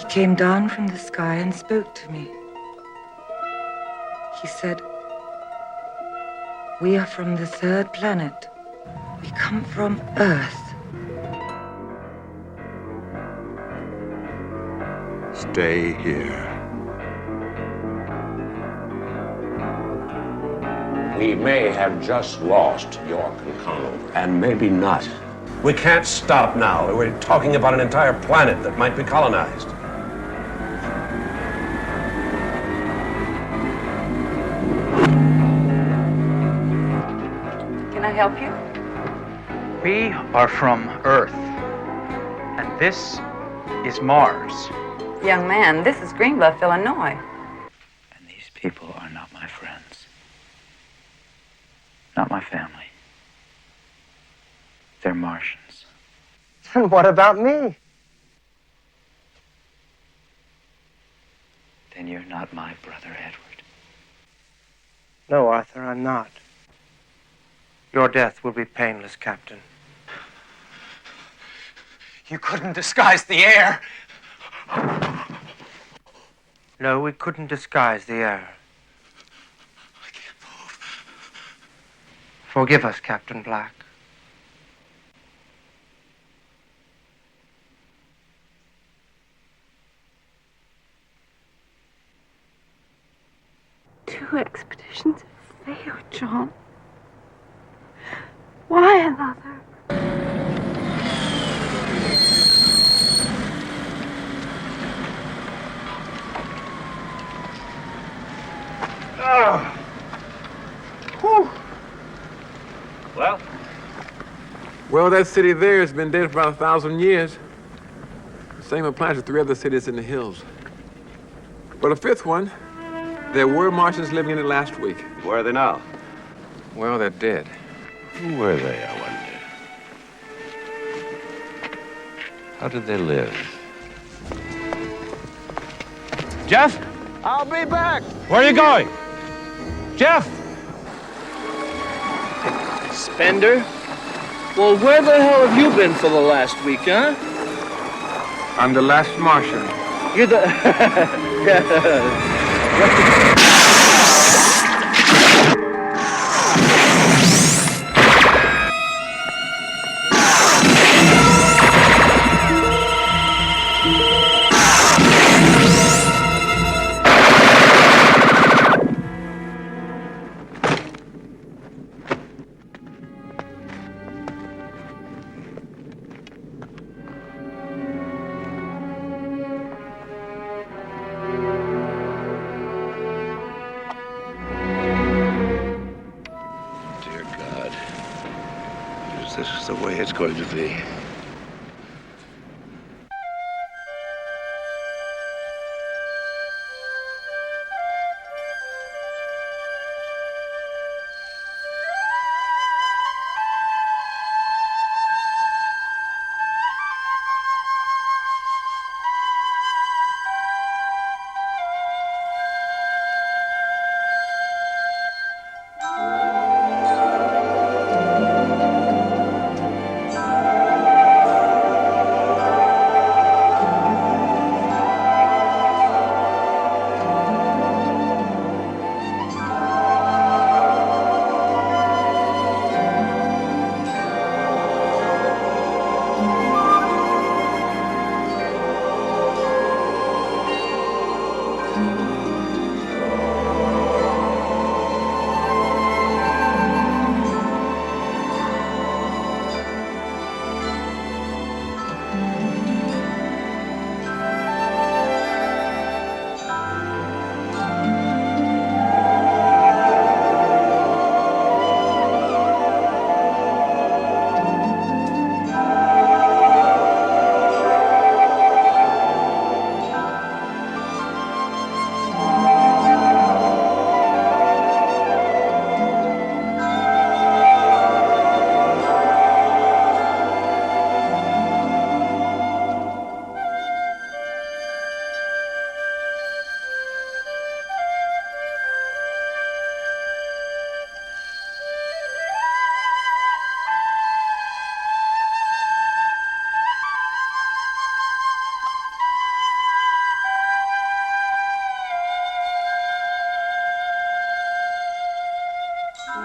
Came down from the sky and spoke to me. He said, "We are from the third planet. We come from Earth." Stay here. We may have just lost York and Conover. And maybe not. We can't stop now. We're talking about an entire planet that might be colonized. Can I help you? We are from Earth, and this is Mars. Young man, this is Greenbluff, Illinois. And these people are not my friends. Not my family. They're Martians. And what about me? Then you're not my brother, Edward. No, Arthur, I'm not. Your death will be painless, Captain. You couldn't disguise the air. No, we couldn't disguise the air. I can't move. Forgive us, Captain Black. Two expeditions have failed, John. Why another? Well, that city there has been dead for about 1,000 years. The same applies to 3 other cities in the hills. But a 5th one, there were Martians living in it last week. Where are they now? Well, they're dead. Who were they, I wonder? How did they live? Jeff? I'll be back! Where are you going? Jeff? Spender? Well, where the hell have you been for the last week, huh? I'm the last Martian. You're the... This is the way it's going to be. You're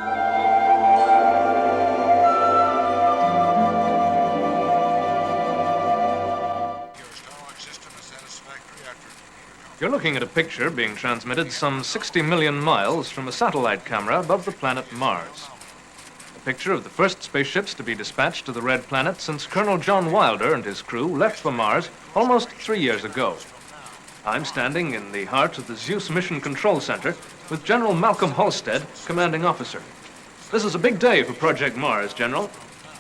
looking at a picture being transmitted some 60 million miles from a satellite camera above the planet Mars. A picture of the first spaceships to be dispatched to the Red Planet since Colonel John Wilder and his crew left for Mars almost 3 years ago. I'm standing in the heart of the Zeus Mission Control Center with General Malcolm Halstead, commanding officer. This is a big day for Project Mars, General.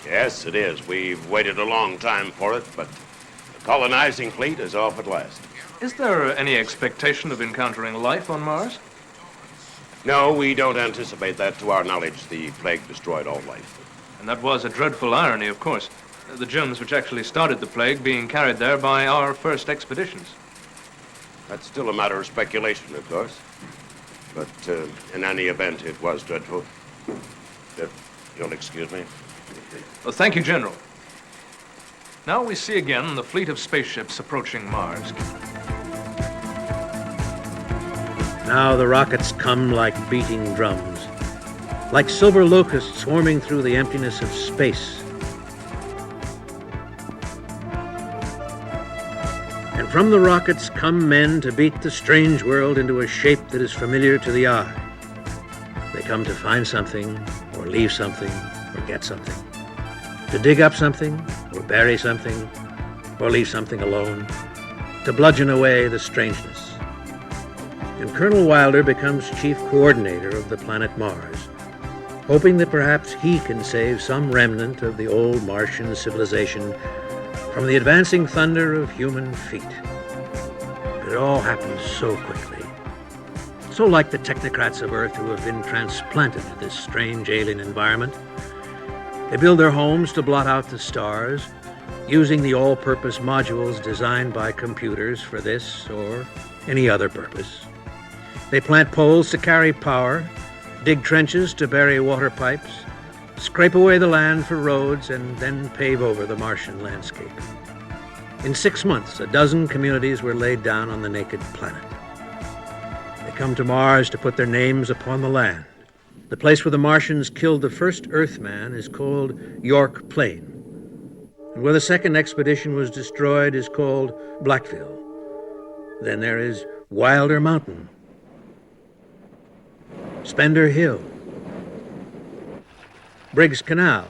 Yes, it is. We've waited a long time for it, but the colonizing fleet is off at last. Is there any expectation of encountering life on Mars? No, we don't anticipate that. To our knowledge, the plague destroyed all life. And that was a dreadful irony, of course. The germs which actually started the plague being carried there by our first expeditions. That's still a matter of speculation, of course. But in any event, it was dreadful. If you'll excuse me. Well, thank you, General. Now we see again the fleet of spaceships approaching Mars. Now the rockets come like beating drums, like silver locusts swarming through the emptiness of space. And from the rockets come men to beat the strange world into a shape that is familiar to the eye. They come to find something, or leave something, or get something. To dig up something, or bury something, or leave something alone. To bludgeon away the strangeness. And Colonel Wilder becomes chief coordinator of the planet Mars, hoping that perhaps he can save some remnant of the old Martian civilization from the advancing thunder of human feet. But it all happens so quickly. So like the technocrats of Earth who have been transplanted to this strange alien environment. They build their homes to blot out the stars, using the all-purpose modules designed by computers for this or any other purpose. They plant poles to carry power, dig trenches to bury water pipes, scrape away the land for roads, and then pave over the Martian landscape. In 6 months, 12 communities were laid down on the naked planet. They come to Mars to put their names upon the land. The place where the Martians killed the first Earthman is called York Plain. And where the second expedition was destroyed is called Blackville. Then there is Wilder Mountain, Spender Hill, Briggs Canal,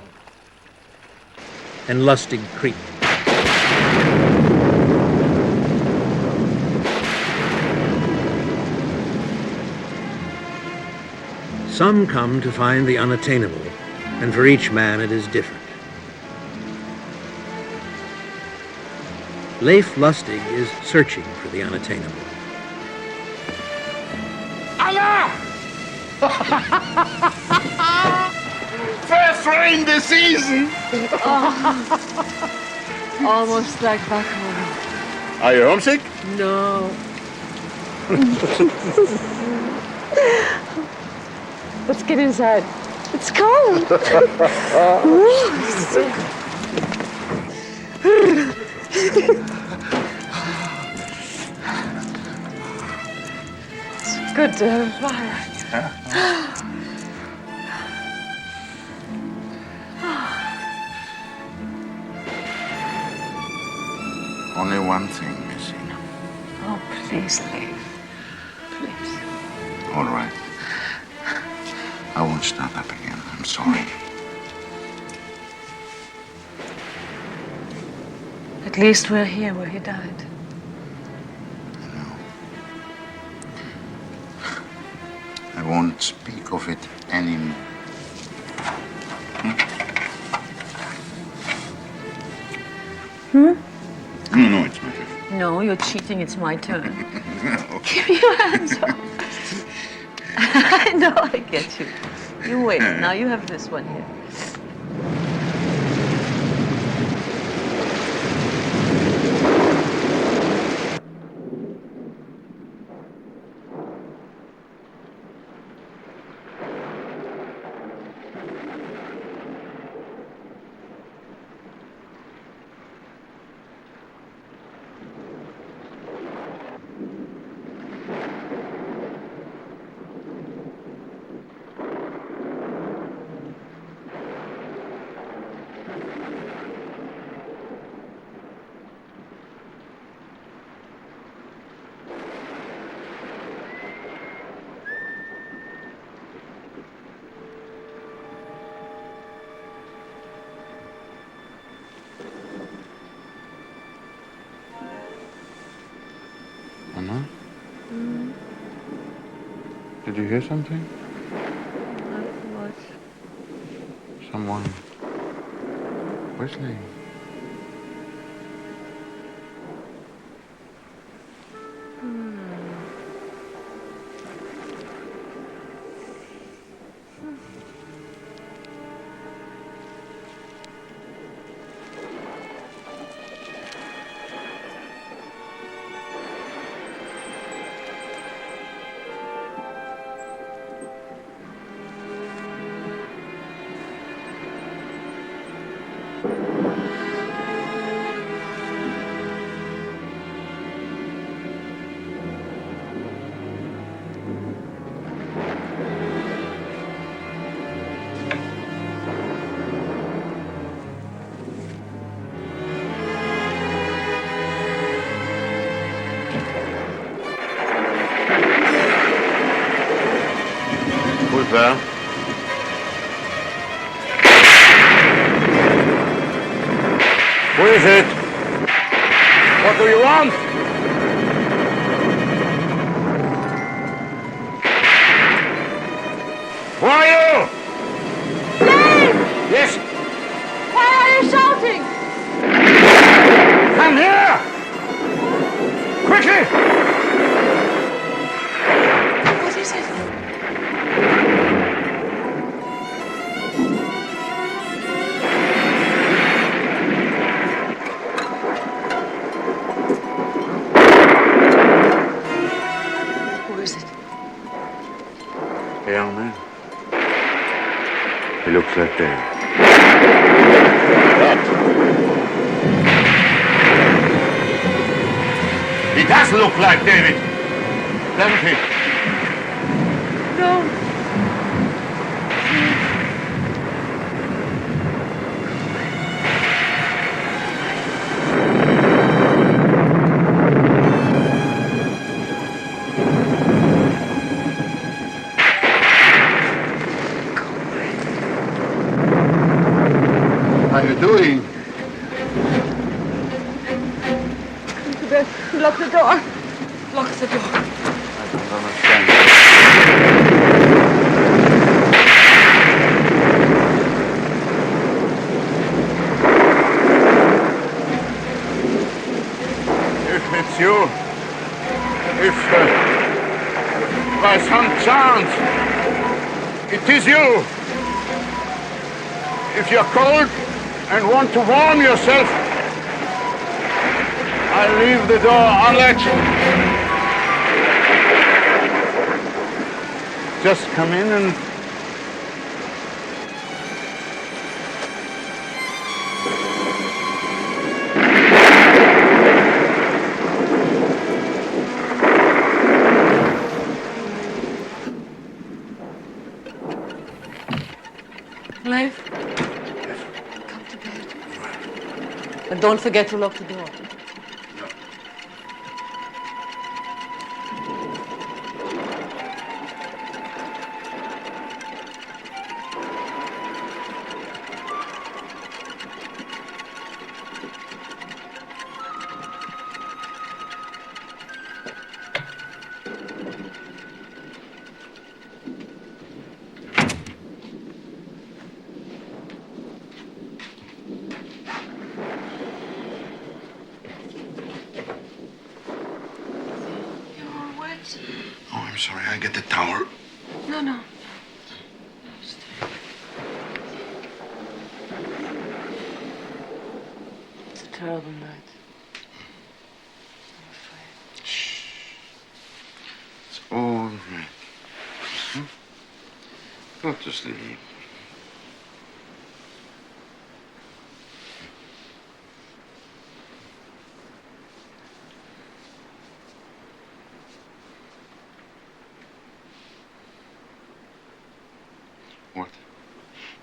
and Lustig Creek. Some come to find the unattainable, and for each man it is different. Leif Lustig is searching for the unattainable. Allah! First rain this season! Almost like back home. Are you homesick? No. Let's get inside. It's cold. It's good to have a fire. Only one thing missing. Oh, please, Leif. Please. All right. I won't start up again. I'm sorry. At least we're here where he died. I won't speak of it anymore. Hmm? No, it's my turn. No, you're cheating. It's my turn. Give me your hands up. I know, I get you. You wait. Now you have this one here. Did you hear something? What? Someone whistling. Who's there? Who is it? What do you want? Who are you? Dave! Yes? Why are you shouting? Come here! Quickly! What is it? Who is it? A young man. He looks like David. He does look like David, doesn't he? No. What are you doing? Come to bed. Lock the door. Lock the door. I don't understand. If it's you, if by some chance it is you, if you're cold and want to warm yourself, I'll leave the door unlatched. Just come in and Leif, come to bed. But don't forget to lock the door. Oh, I'm sorry. I get the towel. No. It's a terrible night. I'm afraid. It's all right. Hmm? Go to sleep.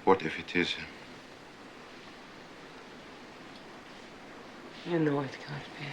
What if it is? You know it can't be.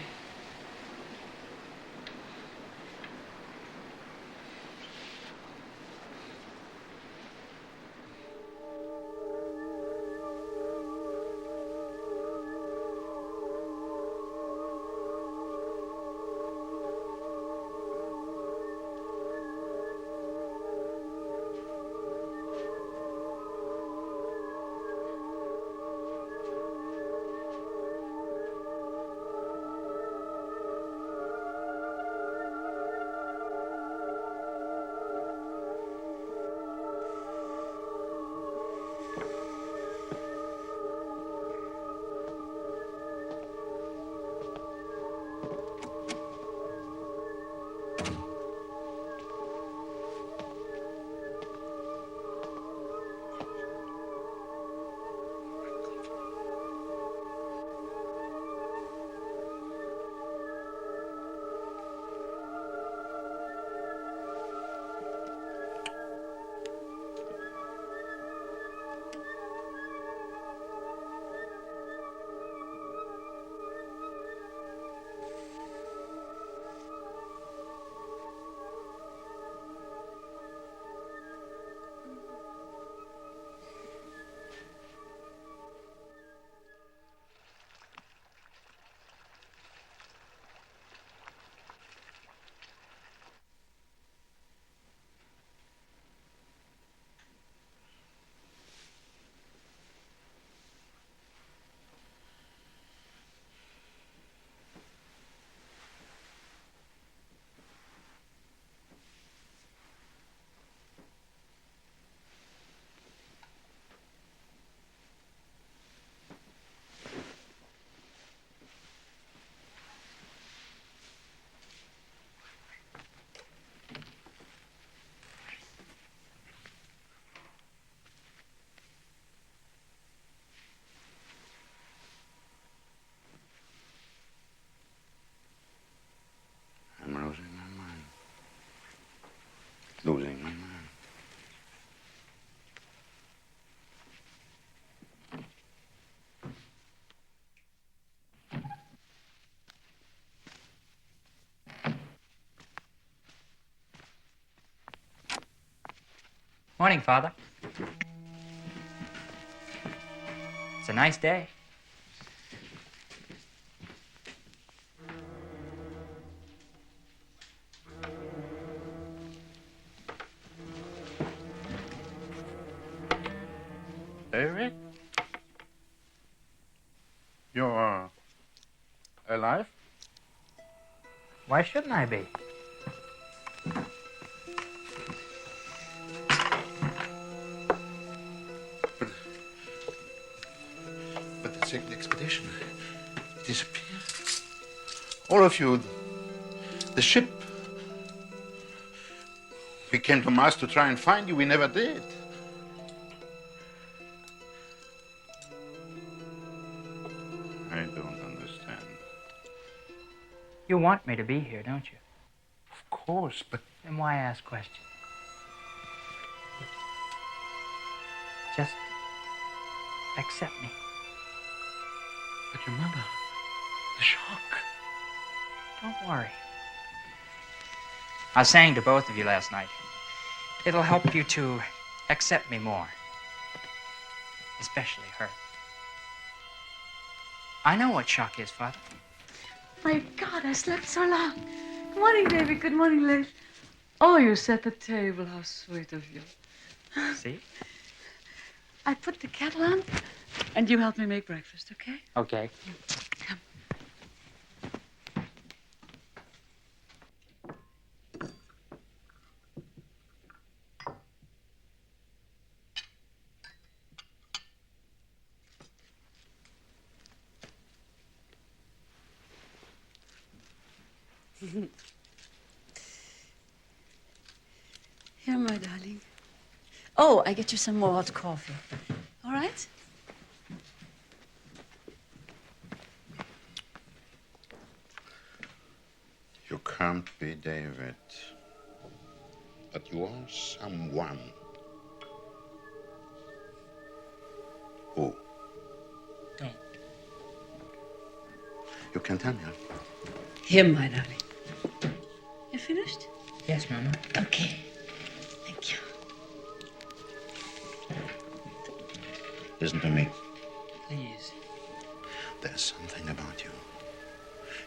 Morning, Father. It's a nice day. David? You're alive? Why shouldn't I be? But the second expedition disappeared. All of you, the ship. We came to Mars to try and find you. We never did. I don't understand. You want me to be here, don't you? Of course, but... Then why ask questions? Just accept me. But your mother, the shock. Don't worry. I sang to both of you last night. It'll help you to accept me more. Especially her. I know what shock is, Father. My God, I slept so long. Good morning, David. Good morning, Liz. Oh, you set the table. How sweet of you. See? I put the kettle on, and you help me make breakfast, okay? Okay. Come. Here, my darling. Oh, I get you some more hot coffee. All right? You can't be David. But you are someone. Who? Don't. You can tell me. Here, my darling. You finished? Yes, Mama. Okay. Thank you. Listen to me. Please. There's something about you.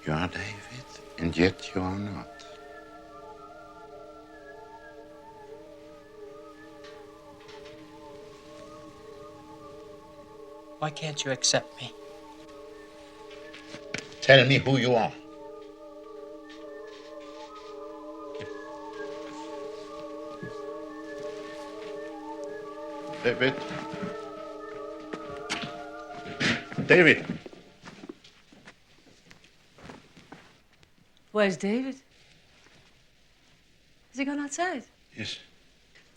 You are David, and yet you are not. Why can't you accept me? Tell me who you are. David. David. Where's David? Has he gone outside? Yes.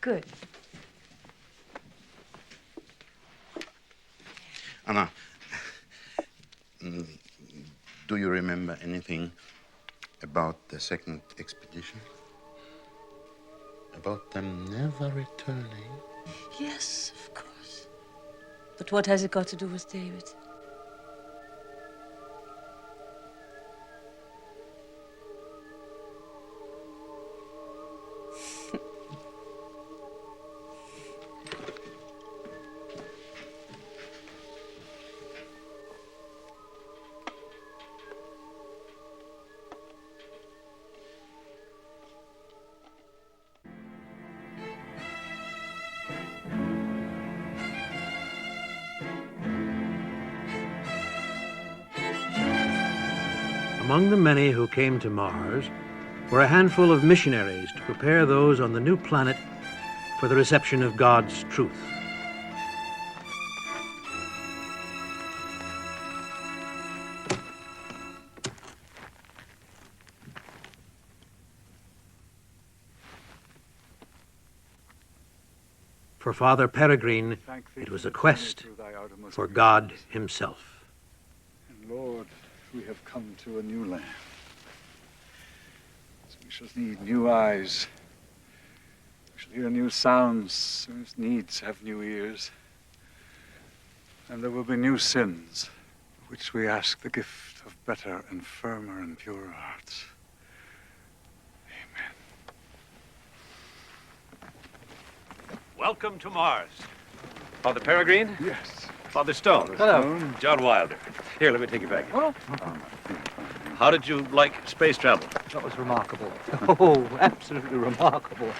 Good. Anna, do you remember anything about the second expedition? About them never returning? Yes, of course. But what has it got to do with David? Among the many who came to Mars were a handful of missionaries to prepare those on the new planet for the reception of God's truth. For Father Peregrine, it was a quest for God himself. And Lord, we have come to a new land. So we shall need new eyes. We shall hear new sounds. Whose needs have new ears. And there will be new sins, for which we ask the gift of better and firmer and purer hearts. Welcome to Mars. Father Peregrine? Yes. Father Stone? Hello. John Wilder. Here, let me take you back. Oh. How did you like space travel? That was remarkable. Oh, absolutely remarkable.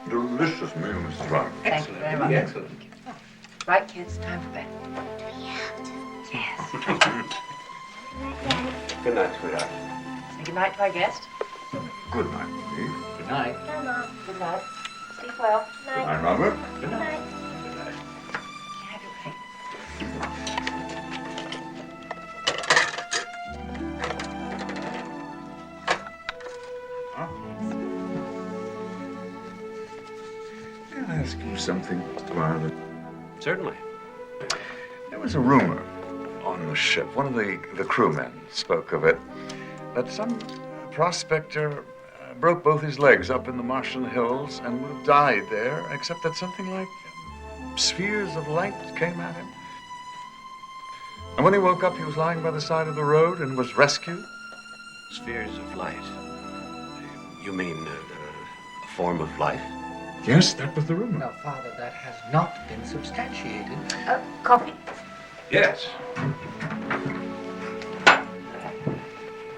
Delicious meal, Mrs. Rock. Thank you very much. Excellent. Right, kids, time for bed. Yes. Good night, sweetheart. Say good night to our guest. Good night, Eve. Good night. Good night. Good night. Sleep well. Good night, Robert. Good night. Have your cake. Can I ask you something, Wilder? Certainly. There was a rumor on the ship. One of the crewmen spoke of it, that some prospector broke both his legs up in the Martian hills and would have died there, except that something like spheres of light came at him. And when he woke up, he was lying by the side of the road and was rescued. Spheres of light. You mean a form of life? Yes, that was the rumor. Now, Father, that has not been substantiated. Coffee? Yes.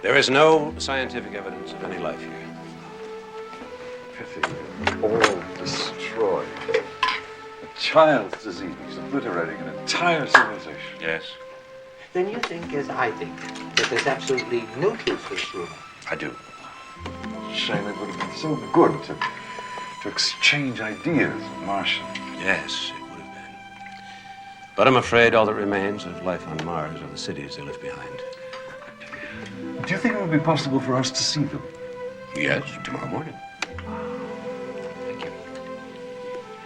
There is no scientific evidence of any life here. Pity. All destroyed. A child's disease obliterating an entire civilization. Yes, Then you think, as I think, that there's absolutely no truth to this rumor. I do. Shame it would have been so good to exchange ideas with Martian. Yes, it would have been. But I'm afraid all that remains of life on Mars are the cities they left behind. Do you think it would be possible for us to see them? Yes, tomorrow morning.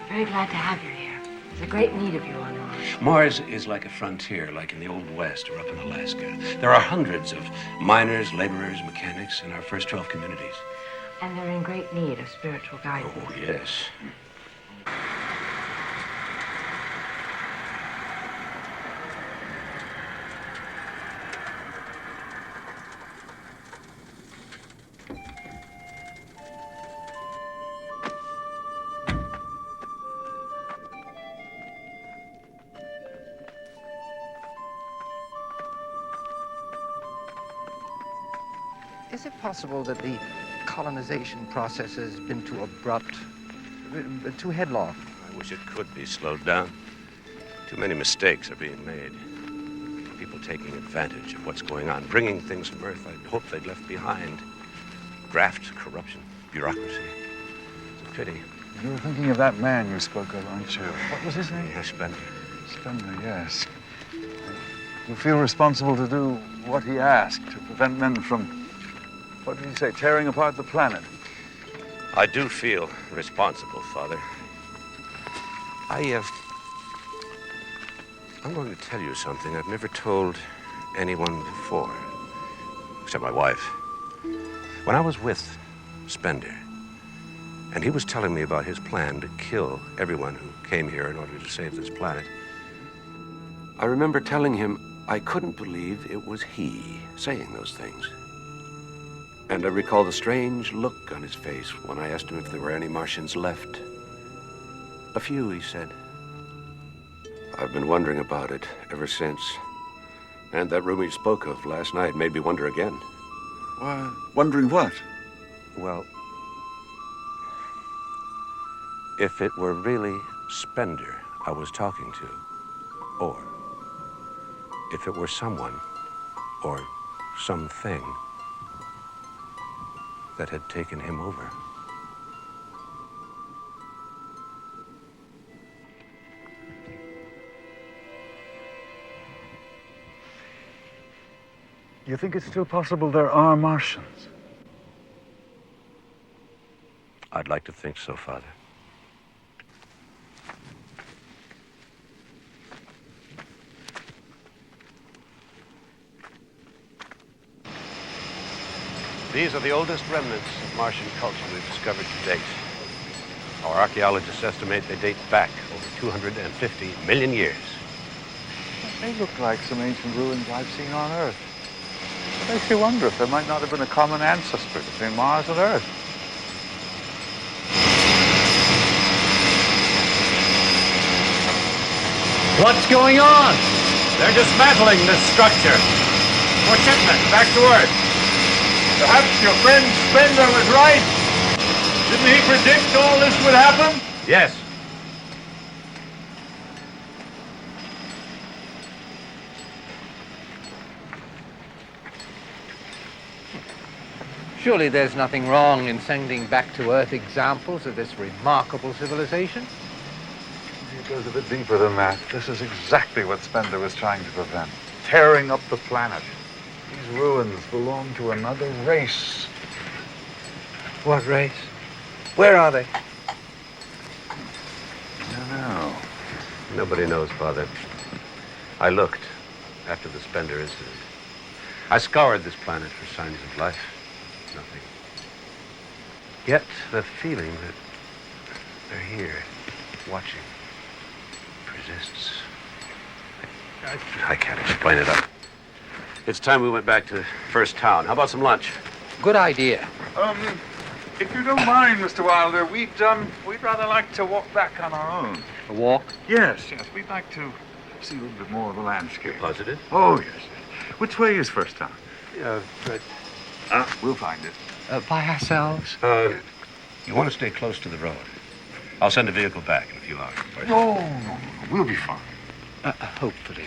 Very glad to have you here. There's a great need of you on Mars. Mars is like a frontier, like in the Old West or up in Alaska. There are hundreds of miners, laborers, mechanics in our first 12 communities. And they're in great need of spiritual guidance. Oh, yes. Is it possible that the colonization process has been too abrupt, too headlong? I wish it could be slowed down. Too many mistakes are being made. People taking advantage of what's going on, bringing things from Earth I'd hoped they'd left behind. Graft, corruption, bureaucracy. It's a pity. You were thinking of that man you spoke of, aren't you? What was his name? Yeah, Spender. Spender, yes. You feel responsible to do what he asked, to prevent men from, what did he say, tearing apart the planet? I do feel responsible, Father. I'm going to tell you something I've never told anyone before, except my wife. When I was with Spender, and he was telling me about his plan to kill everyone who came here in order to save this planet, I remember telling him I couldn't believe it was he saying those things. And I recall the strange look on his face when I asked him if there were any Martians left. A few, he said. I've been wondering about it ever since. And that room he spoke of last night made me wonder again. Why, wondering what? Well, if it were really Spender I was talking to, or if it were someone or something that had taken him over. You think it's still possible there are Martians? I'd like to think so, Father. These are the oldest remnants of Martian culture we've discovered to date. Our archaeologists estimate they date back over 250 million years. They look like some ancient ruins I've seen on Earth. Makes you wonder if there might not have been a common ancestor between Mars and Earth. What's going on? They're dismantling this structure. For shipment back to Earth. Perhaps your friend Spender was right. Didn't he predict all this would happen? Yes. Surely there's nothing wrong in sending back to Earth examples of this remarkable civilization? It goes a bit deeper than that. This is exactly what Spender was trying to prevent. Tearing up the planet. These ruins belong to another race. What race? Where are they? I don't know. Nobody knows, Father. I looked after the Spender incident. I scoured this planet for signs of life. Nothing. Yet the feeling that they're here, watching, persists. I can't explain it. It's time we went back to First Town. How about some lunch? Good idea. If you don't mind, Mr. Wilder, we'd rather like to walk back on our own. A walk? Yes. We'd like to see a little bit more of the landscape. Positive? Oh, yes. Which way is First Town? Yeah, right. We'll find it. By ourselves? You want to stay close to the road. I'll send a vehicle back in a few hours. No. We'll be fine. Hopefully.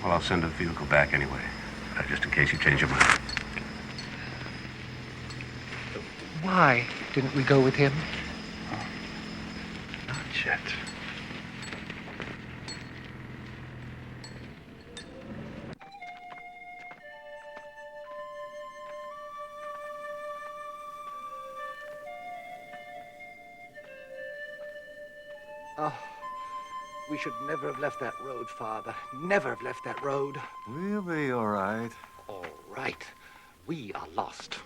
Well, I'll send a vehicle back anyway, just in case you change your mind. Why didn't we go with him? Not yet. Oh, we should never have left that road, Father. Never have left that road. We'll be all right. All right. We are lost.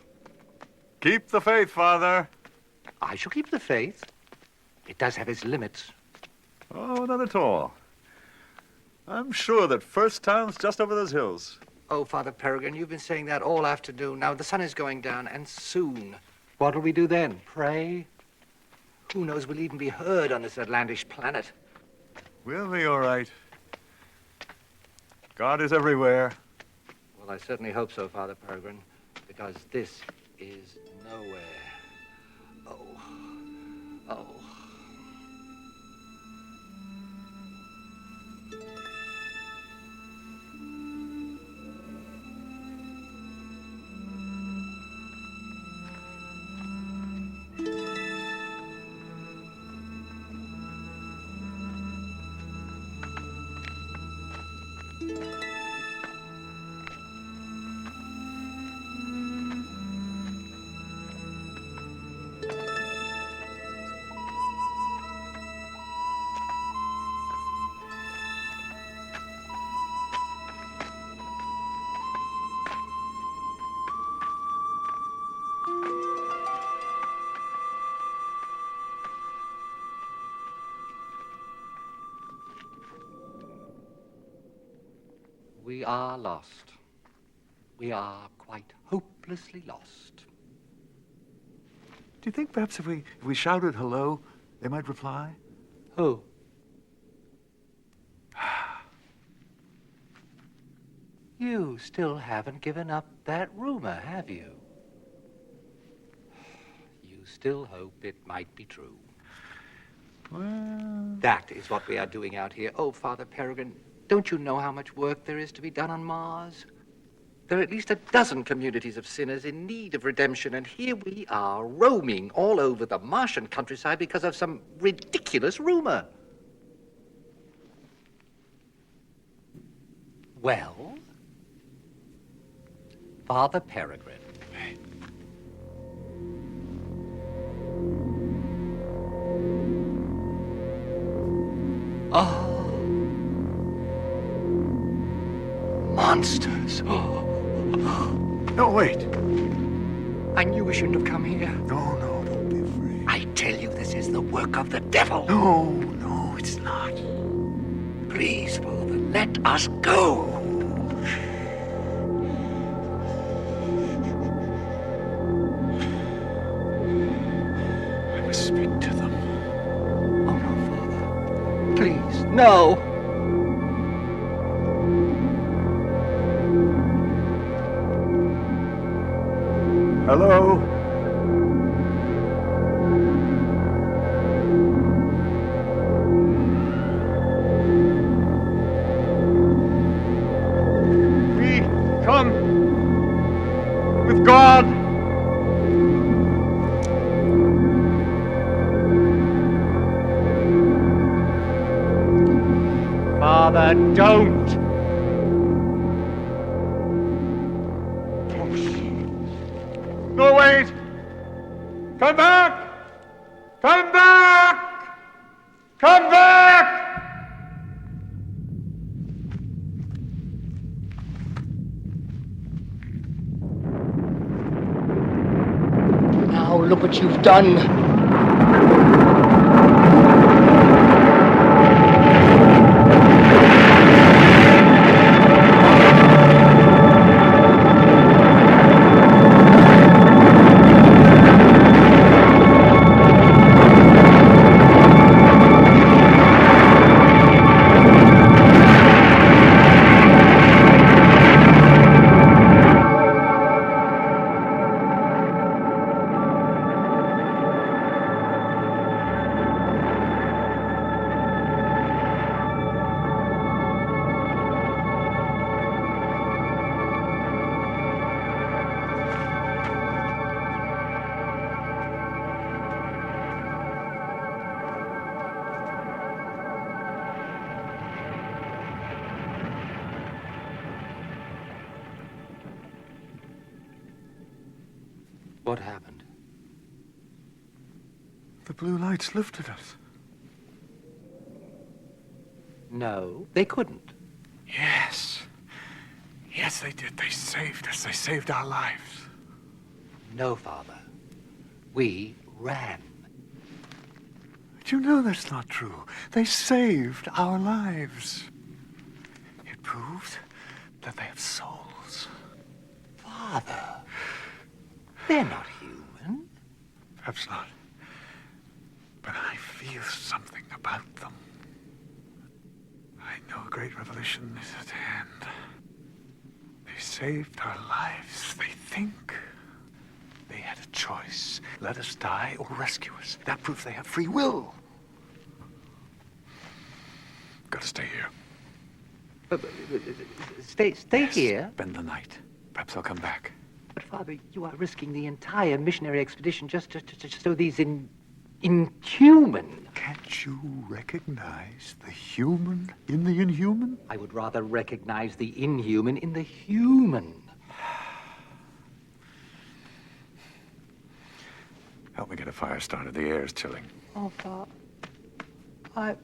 Keep the faith, Father. I shall keep the faith. It does have its limits. Oh, not at all. I'm sure that First Town's just over those hills. Oh, Father Peregrine, you've been saying that all afternoon. Now, the sun is going down, and soon. What'll we do then? Pray? Who knows we'll even be heard on this outlandish planet. We'll be all right. God is everywhere. Well, I certainly hope so, Father Peregrine, because this is nowhere. Oh. We are lost. We are quite hopelessly lost. Do you think perhaps if we shouted hello, they might reply? Who? You still haven't given up that rumor, have you? You still hope it might be true. Well... That is what we are doing out here. Oh, Father Peregrine, don't you know how much work there is to be done on Mars? There are at least a dozen communities of sinners in need of redemption, and here we are roaming all over the Martian countryside because of some ridiculous rumor. Well, Father Peregrine. Oh. Monsters. No, wait. I knew we shouldn't have come here. No, don't be afraid. I tell you, this is the work of the devil. No, it's not. Please, Father, let us go. speak to them. Oh, no, Father. Please, no. Hello? We come with God. Father, don't. No, wait! Come back! Come back! Come back! Now look what you've done. What happened? The blue lights lifted us. No, they couldn't. Yes. Yes, they did. They saved us. They saved our lives. No, Father. We ran. But you know that's not true. They saved our lives. It proved that they have souls. Father, they're not human. Perhaps not. But I feel something about them. I know a great revolution is at hand. They saved our lives. They think. They had a choice. Let us die or rescue us. That proves they have free will. Gotta stay here. Stay here? Spend the night. Perhaps I'll come back. But, Father, you are risking the entire missionary expedition just so these inhuman... Can't you recognize the human in the inhuman? I would rather recognize the inhuman in the human. Help me get a fire started. The air is chilling. Oh, Father. I...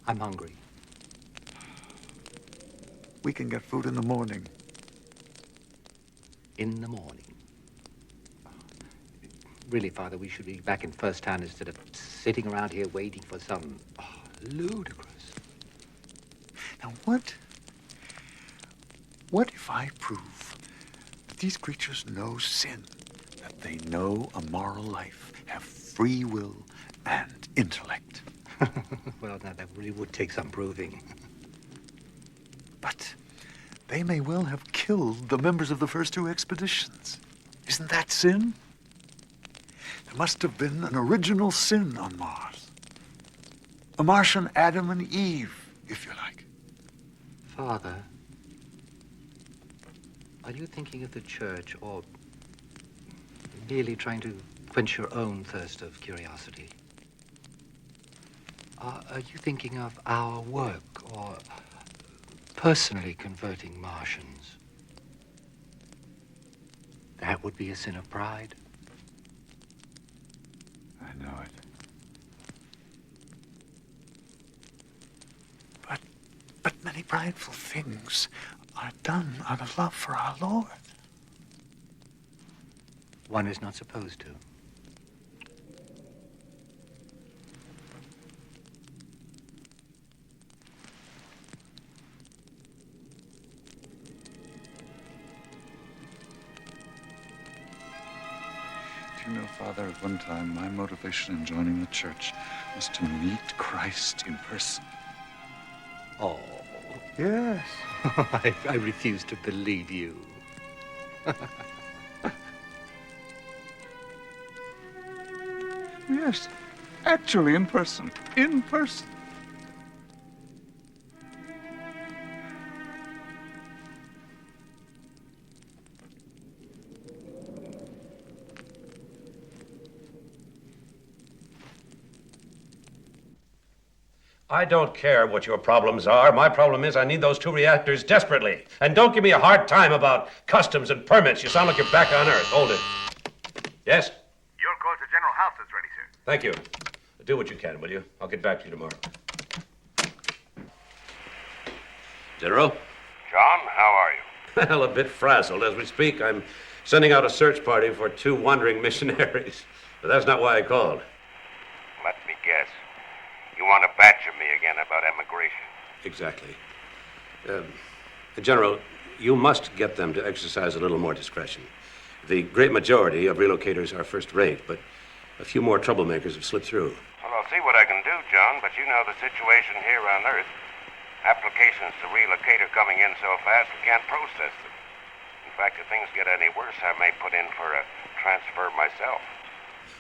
I'm hungry. We can get food in the morning. In the morning. Really, Father, we should be back in First Town instead of sitting around here waiting for some... Oh, ludicrous. Now, what if I prove that these creatures know sin, that they know a moral life, have free will and intellect? Well, now, that really would take some proving. But they may well have killed the members of the first two expeditions. Isn't that sin? There must have been an original sin on Mars. A Martian Adam and Eve, if you like. Father, are you thinking of the church or merely trying to quench your own thirst of curiosity? Are you thinking of our work or personally converting Martians? That would be a sin of pride. I know it. But prideful things are done out of love for our Lord. One is not supposed to. Do you know, Father, at one time, my motivation in joining the church was to meet Christ in person. Oh. Yes. I refuse to believe you. Yes, actually in person. In person. I don't care what your problems are. My problem is I need those 2 reactors desperately. And don't give me a hard time about customs and permits. You sound like you're back on Earth. Hold it. Yes? Your call to General House is ready, sir. Thank you. Do what you can, will you? I'll get back to you tomorrow. General? John, how are you? Well, a bit frazzled. As we speak, I'm sending out a search party for 2 wandering missionaries. But that's not why I called. Let me guess. You want to badger me again about emigration? Exactly. General, you must get them to exercise a little more discretion. The great majority of relocators are first-rate, but a few more troublemakers have slipped through. Well, I'll see what I can do, John, but you know the situation here on Earth. Applications to relocate are coming in so fast we can't process them. In fact, if things get any worse, I may put in for a transfer myself.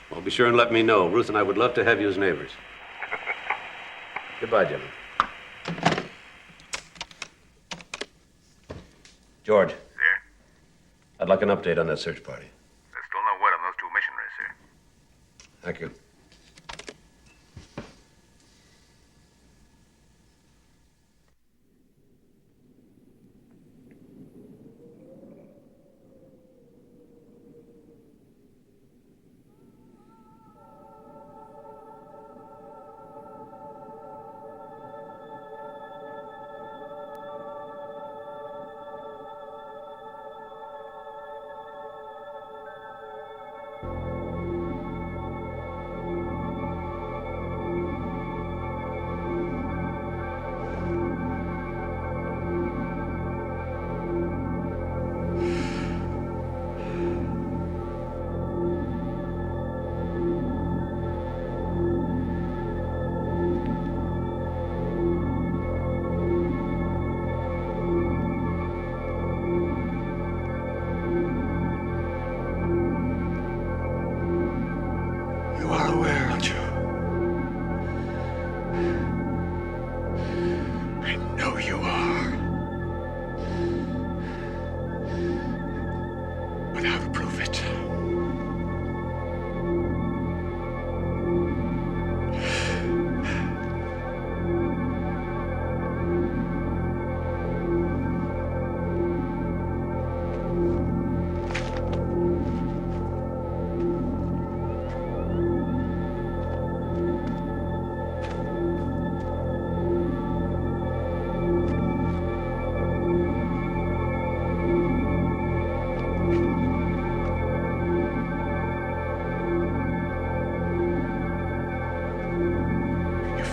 Well, be sure and let me know. Ruth and I would love to have you as neighbors. Goodbye, gentlemen. George. Sir? I'd like an update on that search party. There's still no word on those 2 missionaries, sir. Thank you.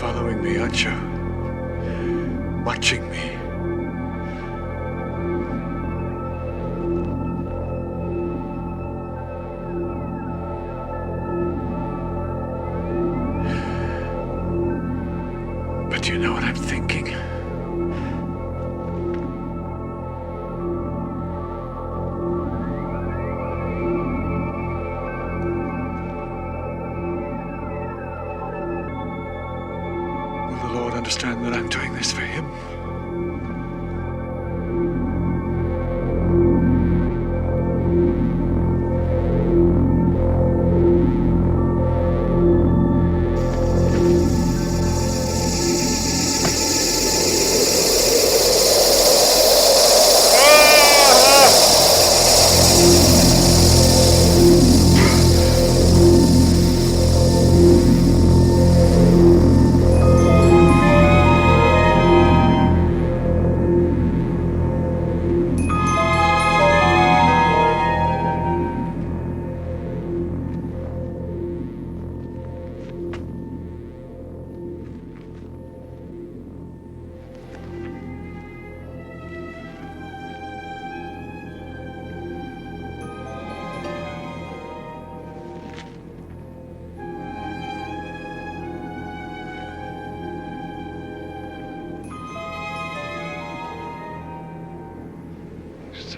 Following me, aren't you? Watching me. But do you know what I'm thinking? Understand that I'm doing this for him.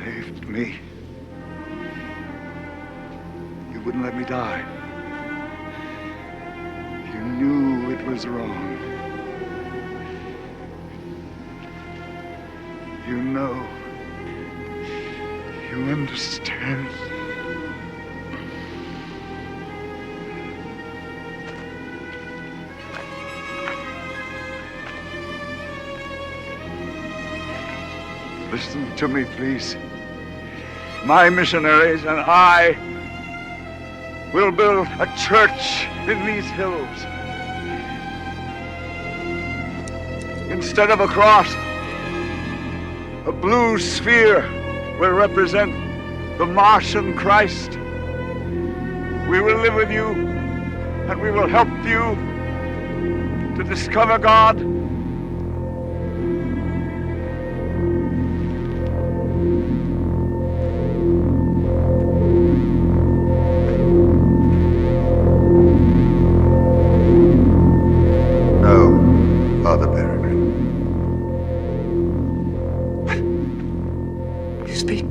saved me. You wouldn't let me die. You knew it was wrong. You know. You understand. Listen to me, please. My missionaries and I will build a church in these hills. Instead of a cross, a blue sphere will represent the Martian Christ. We will live with you, and we will help you to discover God. No, Father Peregrine. You speak.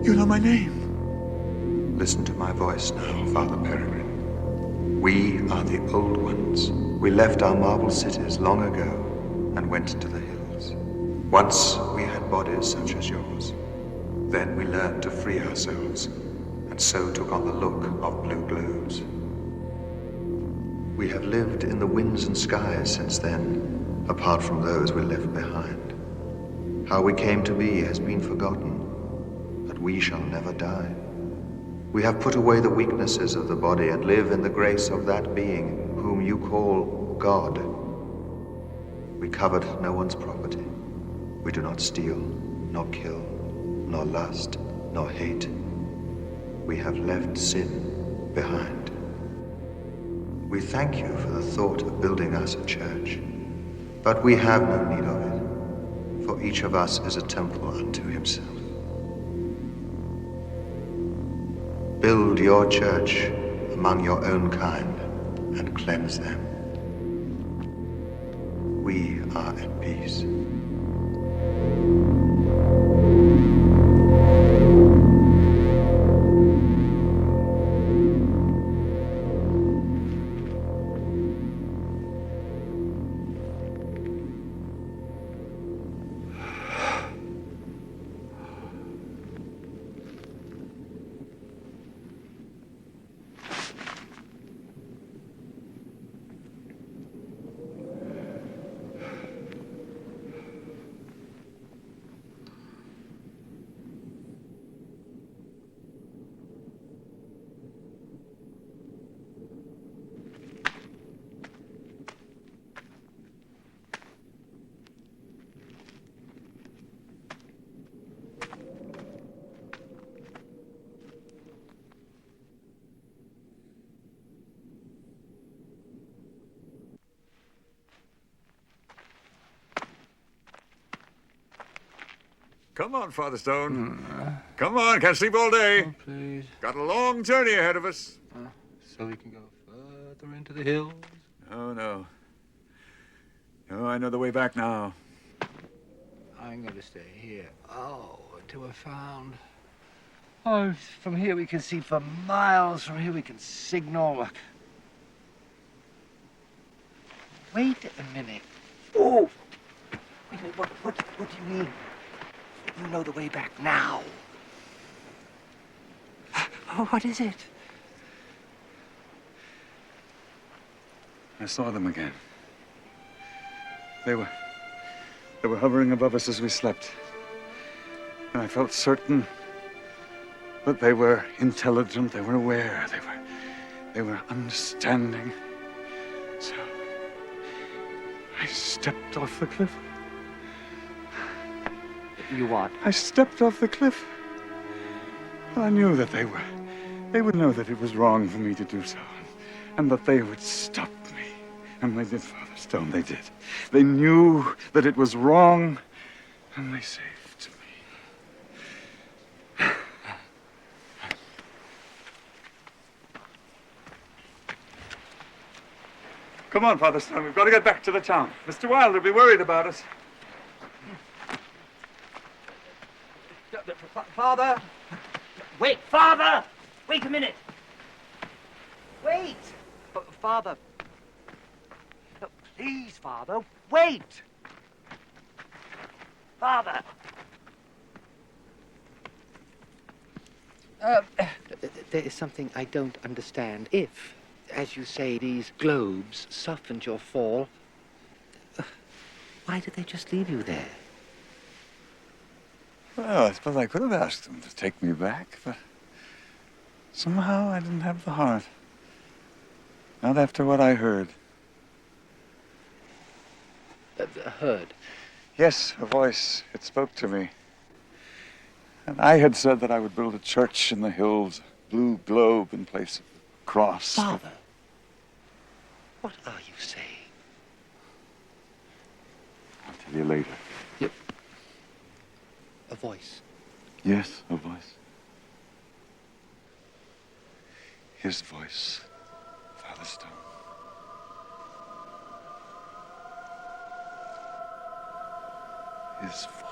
You know my name. Listen to my voice now, Father Peregrine. We are the old ones. We left our marble cities long ago and went to the hills. Once we had bodies such as yours. Then we learned to free ourselves, and so took on the look of blue globes. We have lived in the winds and skies since then, apart from those we left behind. How we came to be has been forgotten, but we shall never die. We have put away the weaknesses of the body and live in the grace of that being whom you call God. We covet no one's property. We do not steal, nor kill, nor lust, nor hate. We have left sin behind. We thank you for the thought of building us a church, but we have no need of it, for each of us is a temple unto himself. Build your church among your own kind and cleanse them. We are at peace. Come on, Father Stone. Come on, can't sleep all day. Oh, please. Got a long journey ahead of us. So we can go further into the hills? Oh, no. No, I know the way back now. I'm going to stay here. Oh, until we're found. Oh, from here we can see for miles. From here we can signal. Look. Wait a minute. Oh! Wait a minute. What do you mean? You know the way back now. Oh, what is it? I saw them again. They were hovering above us as we slept. And I felt certain that they were intelligent, they were aware, they were understanding. So I stepped off the cliff. You what? I stepped off the cliff. And I knew that they would know that it was wrong for me to do so, and that they would stop me. And they did, Father Stone, they did. They knew that it was wrong, and they saved me. Come on, Father Stone, we've got to get back to the town. Mr. Wilde will be worried about us. Father! Wait, Father! Wait a minute! Wait! Father! No, please, Father, wait! Father! There is something I don't understand. If, as you say, these globes softened your fall, why did they just leave you there? Well, I suppose I could have asked them to take me back, but somehow I didn't have the heart. Not after what I heard. Heard? Yes, a voice. It spoke to me. And I had said that I would build a church in the hills, a blue globe in place of the cross. Father, what are you saying? I'll tell you later. A voice. Yes, a voice. His voice, Father Stone. His voice.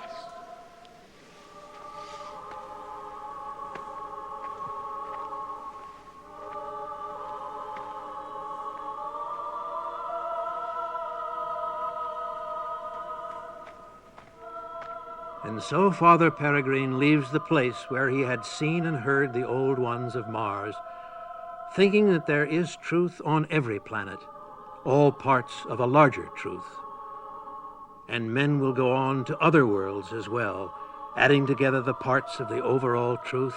And so Father Peregrine leaves the place where he had seen and heard the old ones of Mars, thinking that there is truth on every planet, all parts of a larger truth. And men will go on to other worlds as well, adding together the parts of the overall truth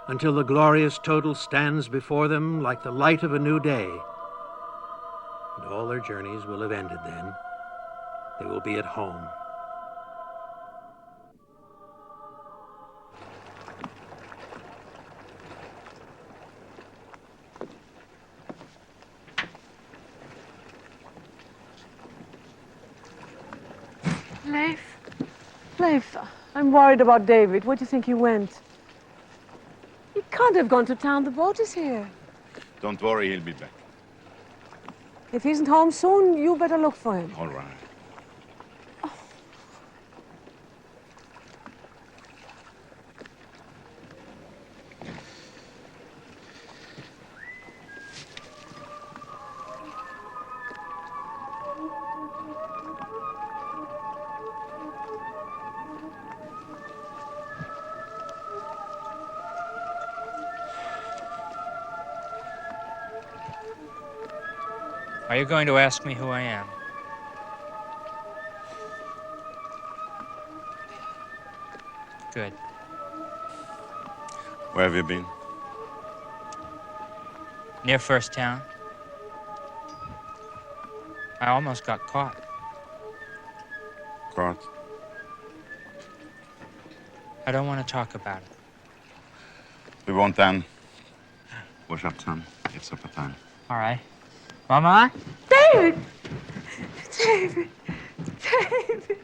until the glorious total stands before them like the light of a new day. And all their journeys will have ended then. They will be at home. Leif, I'm worried about David. Where do you think he went? He can't have gone to town. The boat is here. Don't worry, he'll be back. If he isn't home soon, you better look for him. All right. Are you going to ask me who I am? Good. Where have you been? Near First Town. I almost got caught. Caught? I don't want to talk about it. We won't then. Wash up, son. It's supper time. All right. Mama? David! David! David!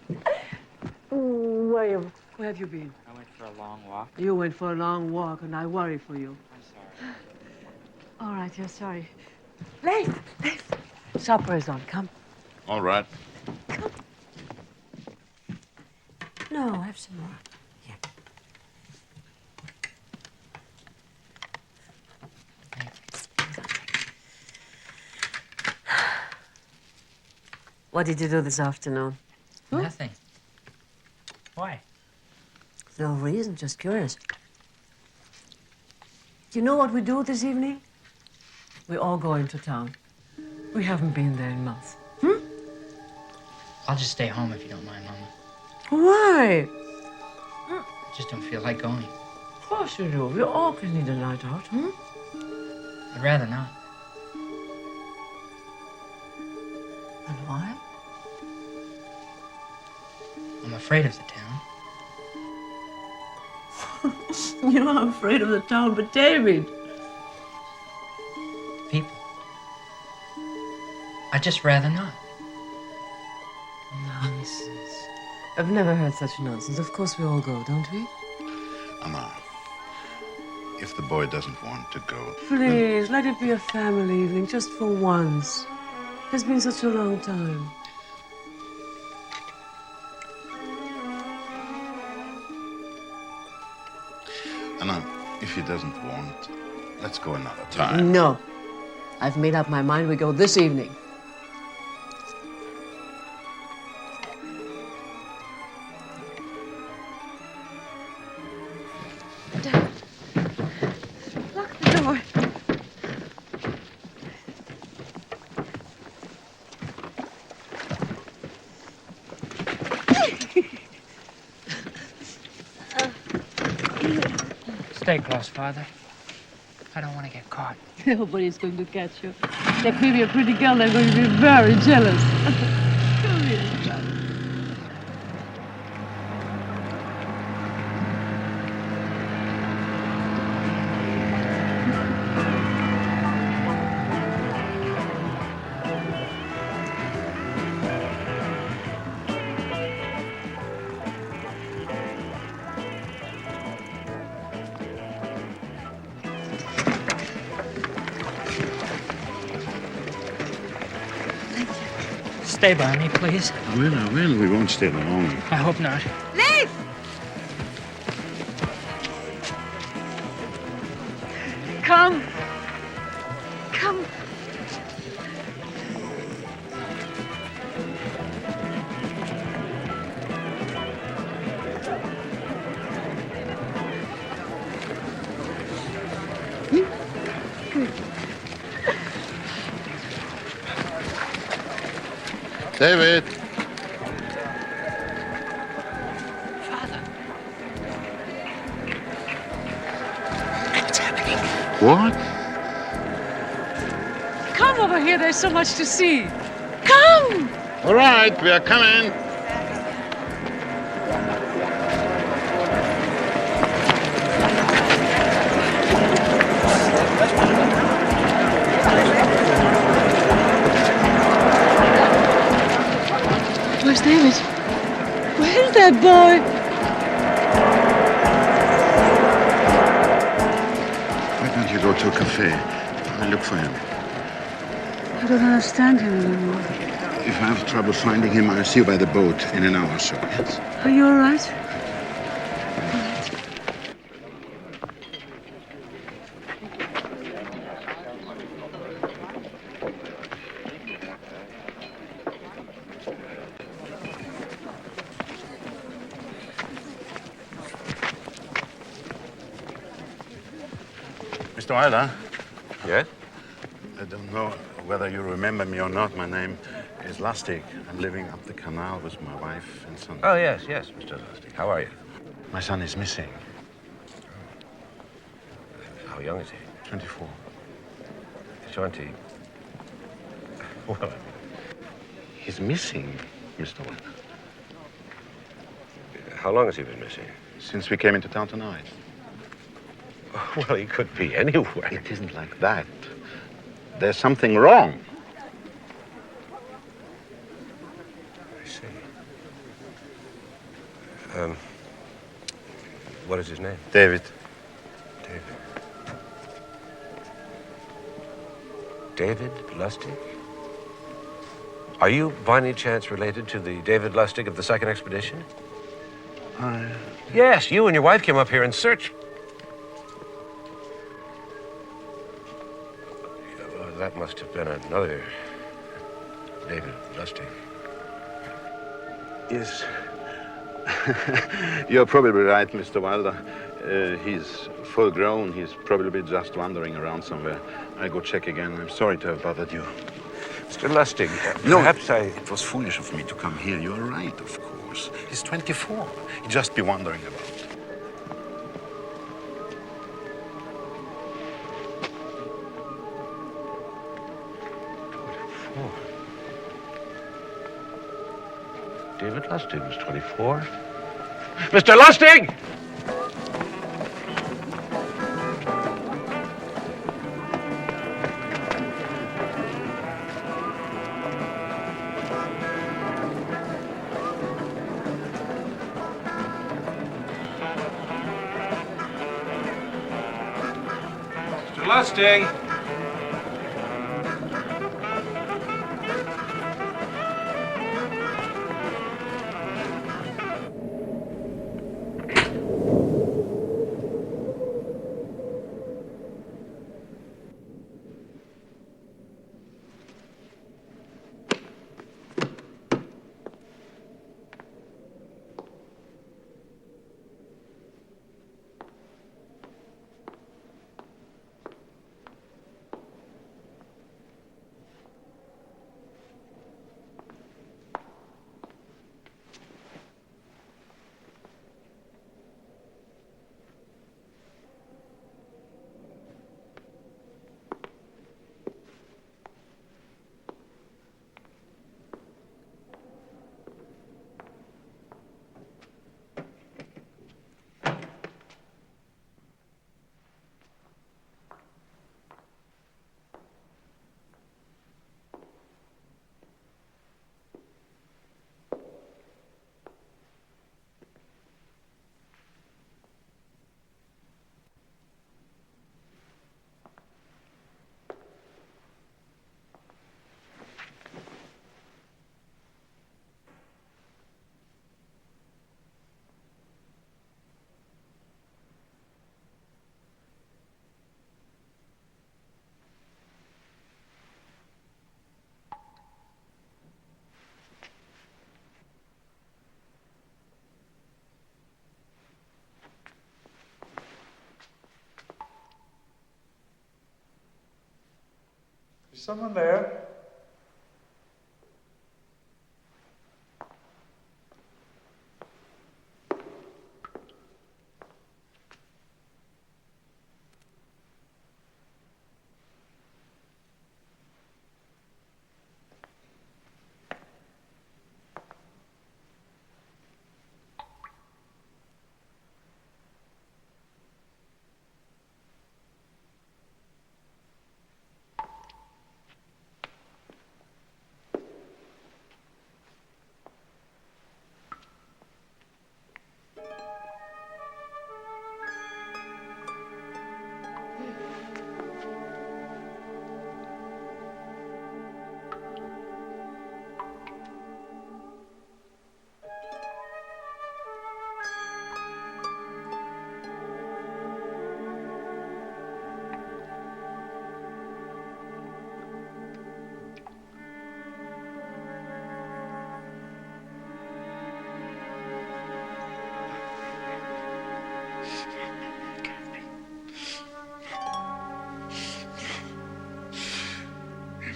Where have you been? I went for a long walk. You went for a long walk, and I worry for you. I'm sorry. All right, you're sorry. Leif! Supper is on. Come. All right. No, have some more. Here. What did you do this afternoon? Nothing. Why? No reason, just curious. Do you know what we do this evening? We all go into town. We haven't been there in months. I'll just stay home if you don't mind, Mama. Why? I just don't feel like going. Of course you do. We all can need a night out, I'd rather not. And why? I'm afraid of the town. You're not afraid of the town, but David. People. I'd just rather not. Nonsense. I've never heard such nonsense. Of course we all go, don't we? Anna, if the boy doesn't want to go... Please, let it be a family evening, just for once. It's been such a long time. Anna, if he doesn't want, let's go another time. No. I've made up my mind we go this evening. Lock the door. Stay close, Father. I don't want to get caught. Nobody's going to catch you. Except maybe a pretty girl. They're going to be very jealous. Come here, son. Stay by me, please. I will. We won't stay long. I hope not. Leif! Come. Come. Good. David! What's happening? What? Come over here. There's so much to see. Come! All right, we are coming. Where's David? Where's that boy? Why don't you go to a cafe? I'll look for him. I don't understand him anymore. If I have trouble finding him, I'll see you by the boat in an hour or so, yes? Are you all right? Mr. Wilder? Yes? I don't know whether you remember me or not. My name is Lustig. I'm living up the canal with my wife and son. Oh, yes, Mr. Lustig. How are you? My son is missing. How young is he? 24. 20. Well, he's missing, Mr. Wilder. How long has he been missing? Since we came into town tonight. Well, he could be anywhere. It isn't like that. There's something wrong. I see. What is his name? David. David Lustig? Are you, by any chance, related to the David Lustig of the second expedition? Yes, you and your wife came up here in search. Well, that must have been another David Lustig. Yes. You're probably right, Mr. Wilder. He's full grown. He's probably just wandering around somewhere. I'll go check again. I'm sorry to have bothered you. Mr. Lustig, no, perhaps It was foolish of me to come here. You're right, of course. He's 24. He'd just be wandering about. David Lustig was 24. Mr. Lustig! Mr. Lustig! someone there?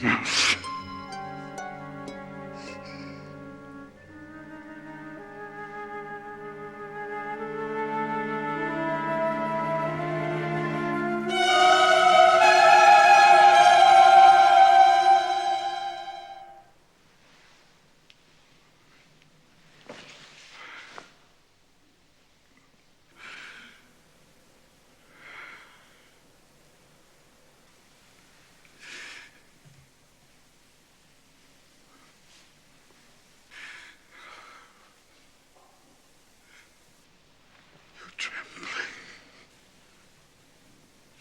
Enough.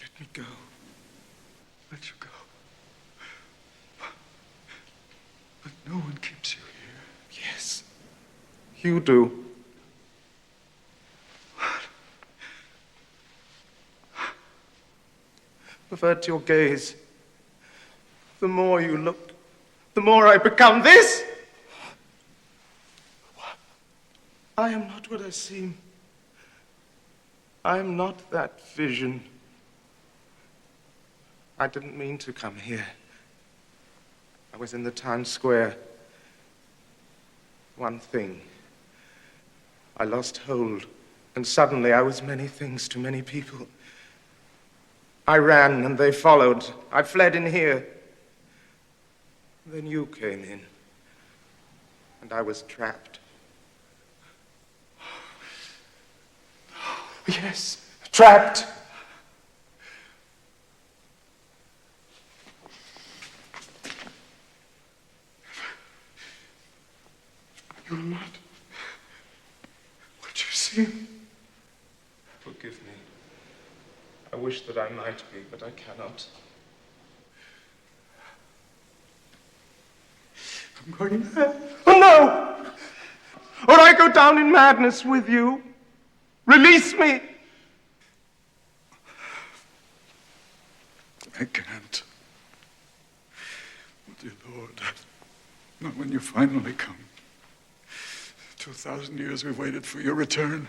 Let me go. Let you go. But no one keeps you here. Yes. You do. Avert your gaze. The more you look, the more I become this. I am not what I seem. I am not that vision. I didn't mean to come here. I was in the town square. One thing. I lost hold, and suddenly I was many things to many people. I ran, and they followed. I fled in here. Then you came in, and I was trapped. Yes, trapped. You're not what you seem. Forgive me. I wish that I might be, but I cannot. I'm going mad. Oh, no! Or I go down in madness with you. Release me! I can't. Dear Lord, not when you finally come. 2,000 years we've waited for your return.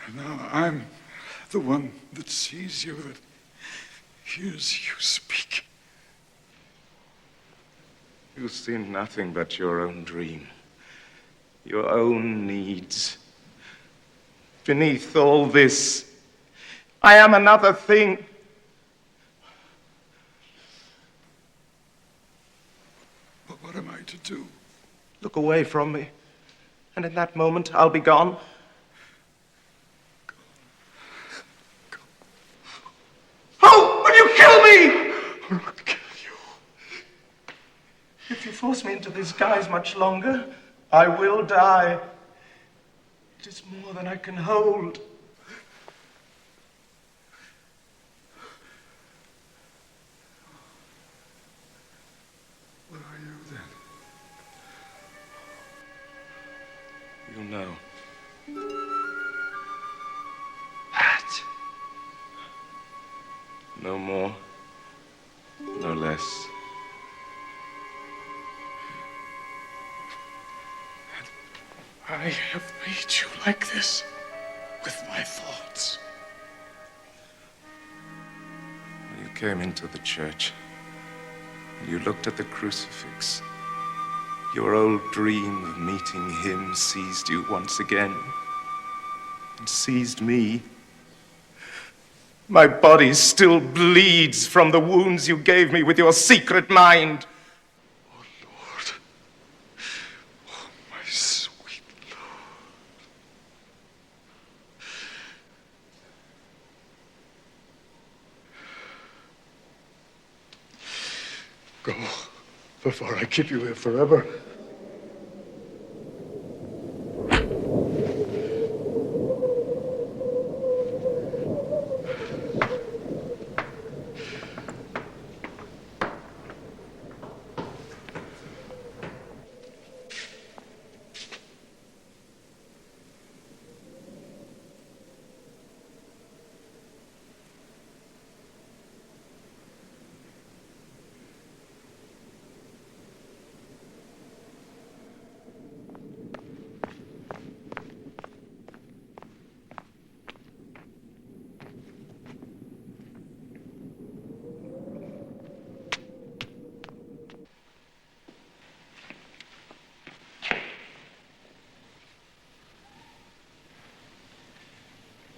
And now I'm the one that sees you, that hears you speak. You see nothing but your own dream, your own needs. Beneath all this, I am another thing. But what am I to do? Look away from me, and in that moment I'll be gone. Oh, will you kill me? I will kill you. If you force me into this guise much longer, I will die. It is more than I can hold. What are you then? You know. That. No more, no less. I have made you like this with my thoughts. You came into the church. You looked at the crucifix. Your old dream of meeting him seized you once again. And seized me. My body still bleeds from the wounds you gave me with your secret mind. Oh, Lord. Oh, my sweet Lord. Go before I keep you here forever.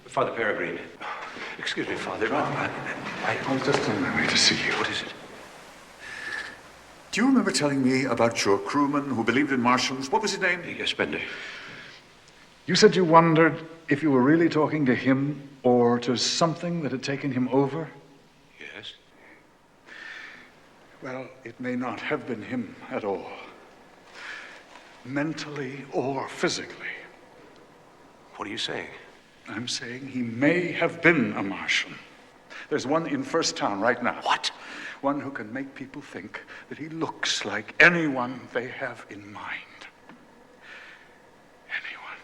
Father Peregrine. Excuse me, Father. I was just on my way to see you. What is it? Do you remember telling me about your crewman who believed in Martians? What was his name? Yes, Bender. You said you wondered if you were really talking to him or to something that had taken him over? Yes. Well, it may not have been him at all. Mentally or physically. What are you saying? I'm saying he may have been a Martian. There's one in First Town right now. What? One who can make people think that he looks like anyone they have in mind. Anyone.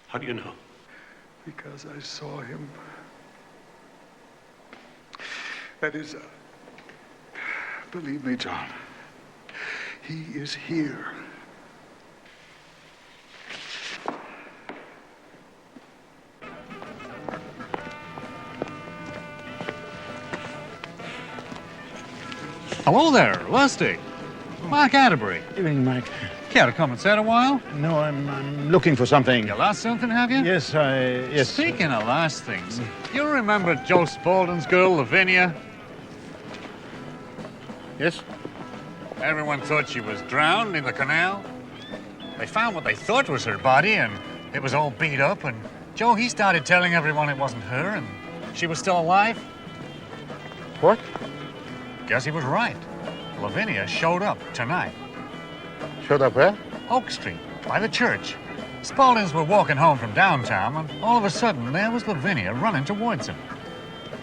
How do you know? Because I saw him. That is, believe me, John, he is here. Hello there, Lustig. Mark Atterbury. Evening, Mike. Care to come and sit a while? No, I'm looking for something. You lost something, have you? Yes, yes. Speaking of lost things, you remember Joe Spaulding's girl, Lavinia? Yes? Everyone thought she was drowned in the canal. They found what they thought was her body, and it was all beat up, and Joe, he started telling everyone it wasn't her, and she was still alive. What? Guess he was right. Lavinia showed up tonight. Showed up where? Oak Street, by the church. Spauldings were walking home from downtown, and all of a sudden, there was Lavinia running towards him.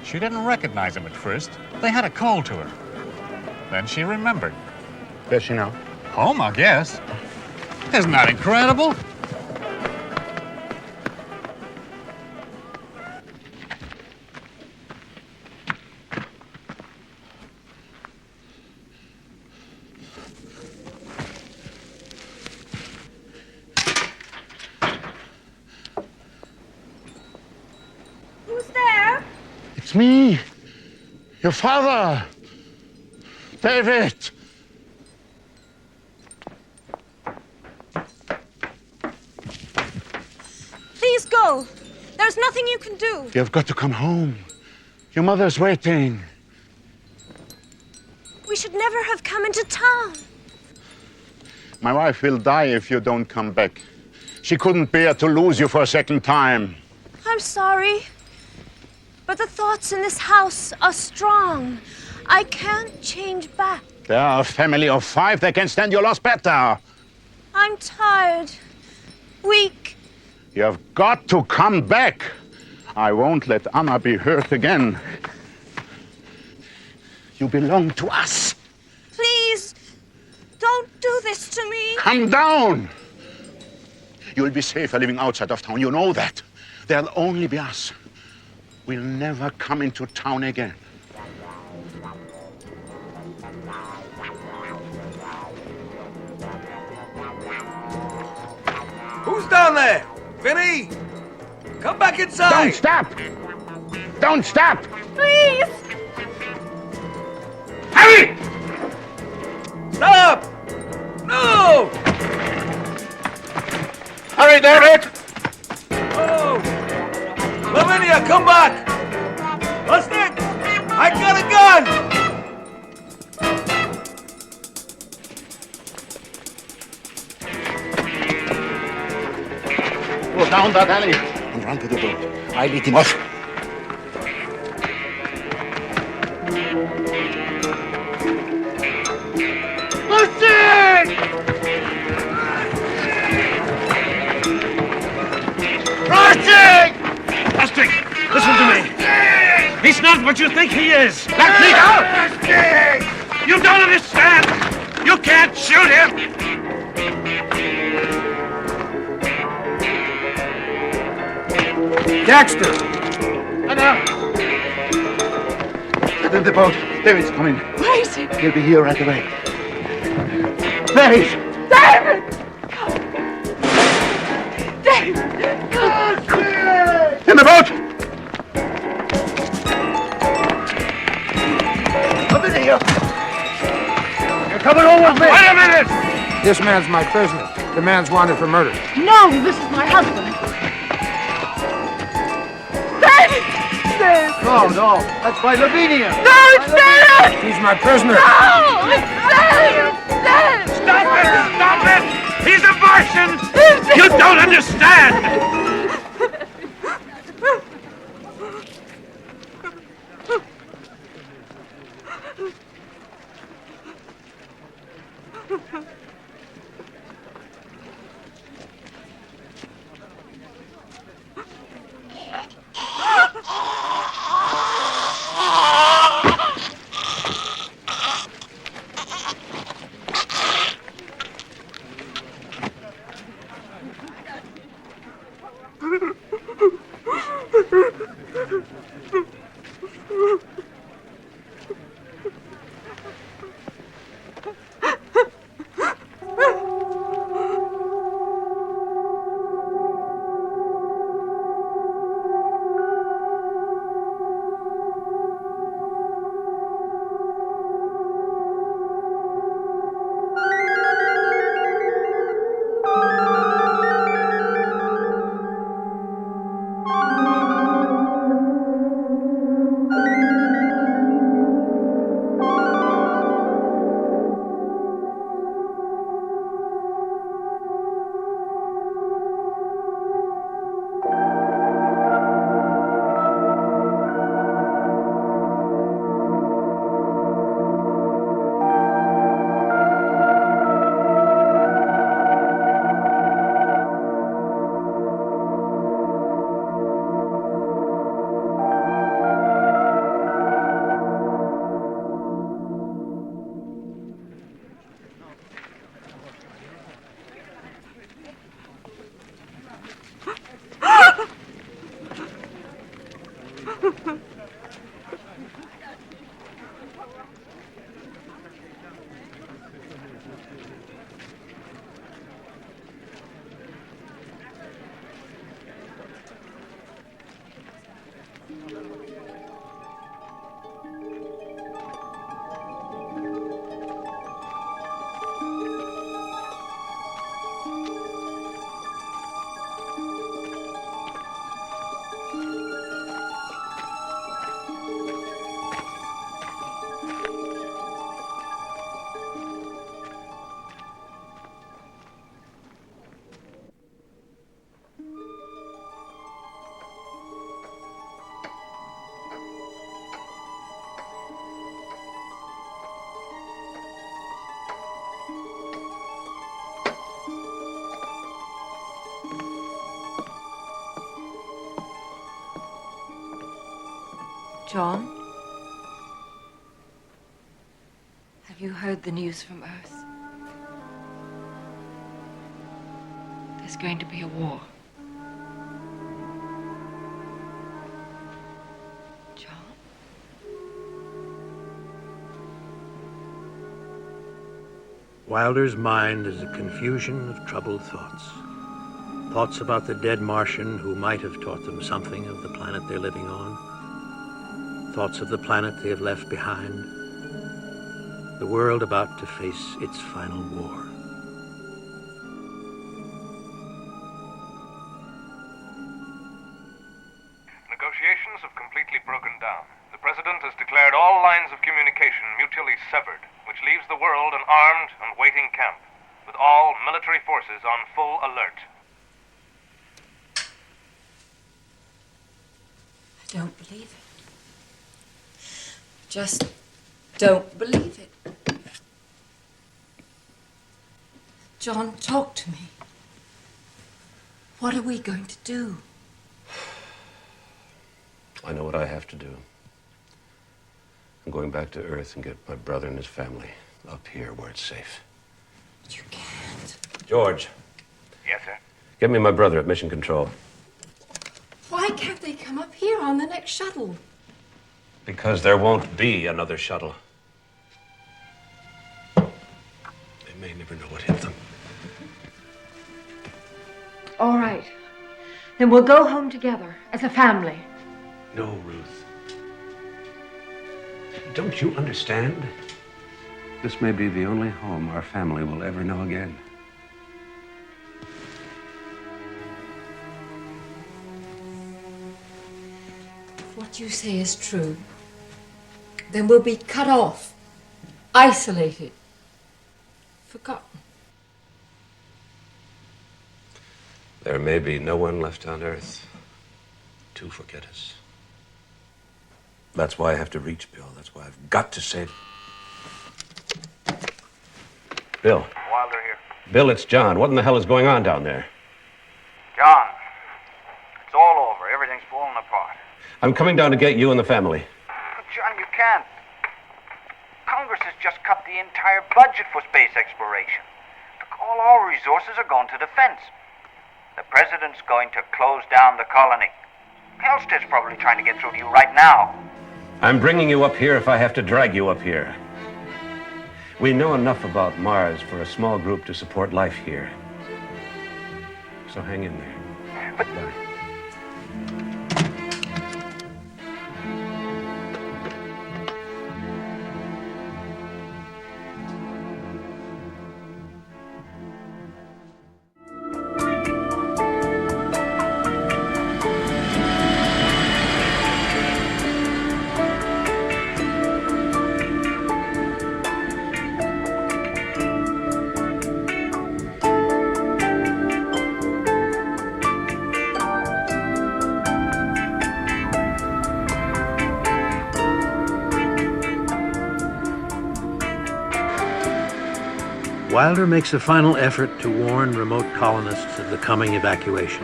She didn't recognize him at first. They had a call to her. Then she remembered. Where's she now? Home, I guess. Isn't that incredible? Who's there? It's me. Your father. David. Please go. There's nothing you can do. You've got to come home. Your mother's waiting. We should never have come into town. My wife will die if you don't come back. She couldn't bear to lose you for a second time. I'm sorry. But the thoughts in this house are strong. I can't change back. They are a family of 5. They can stand your loss better. I'm tired. Weak. You have got to come back. I won't let Anna be hurt again. You belong to us. Please, don't do this to me. Come down. You'll be safer living outside of town. You know that. There'll only be us. We'll never come into town again. Who's down there! Vinny! Come back inside! Don't stop! Don't stop! Please! Harry! Stop! No! Hurry, David! Oh! Lavinia, come back! Lustig! I got a gun! Go down that alley and run to the boat. I lead him off. Lustig! Martian! Lustig, listen to me. He's not what you think he is. Let me go! You don't understand. You can't shoot him. Dexter! Get in the boat. David's coming. Where is he? He'll be here right away. There he is. David! David! In the boat! Lavinia! You're coming home with me! Wait a minute! This man's my prisoner. The man's wanted for murder. No, this is my husband. David! David! No, that's by Lavinia. No, it's David! He's my prisoner. No, it's David! David! Stop it! Stop it! He's a Martian! You don't understand! John? Have you heard the news from Earth? There's going to be a war. Wilder's mind is a confusion of troubled thoughts. Thoughts about the dead Martian who might have taught them something of the planet they're living on. Thoughts of the planet they have left behind. The world about to face its final war. Negotiations have completely broken down. The President has declared all lines of communication mutually severed, which leaves the world an armed and waiting camp, with all military forces on full alert. I don't believe it. Just don't believe it. John, talk to me. What are we going to do? I know what I have to do. I'm going back to Earth and get my brother and his family up here where it's safe. You can't. George, Yes, sir? get me my brother at Mission Control. Why can't they come up here on the next shuttle? Because there won't be another shuttle. They may never know what hit them. All right. Then we'll go home together as a family. No, Ruth. Don't you understand? This may be the only home our family will ever know again. If what you say is true, then we'll be cut off, isolated, forgotten. There may be no one left on Earth to forget us. That's why I have to reach Bill. That's why I've got to save him. Bill. Wilder here. Bill, it's John. What in the hell is going on down there? John, it's all over. Everything's falling apart. I'm coming down to get you and the family. But John, you can't. Congress has just cut the entire budget for space exploration. Look, all our resources are going to defense. The president's going to close down the colony. Halstead's probably trying to get through to you right now. I'm bringing you up here if I have to drag you up here. We know enough about Mars for a small group to support life here. So hang in there. But... Bye. Wilder makes a final effort to warn remote colonists of the coming evacuation.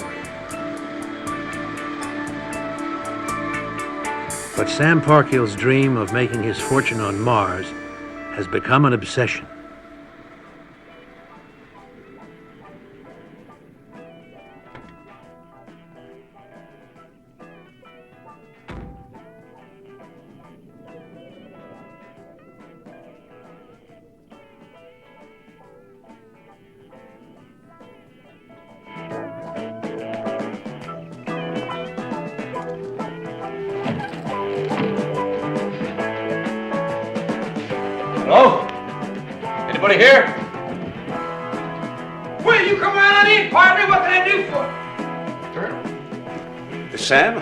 But Sam Parkill's dream of making his fortune on Mars has become an obsession. Hello? Anybody here? Will you come around and eat, partner? What can I do for you? Sam?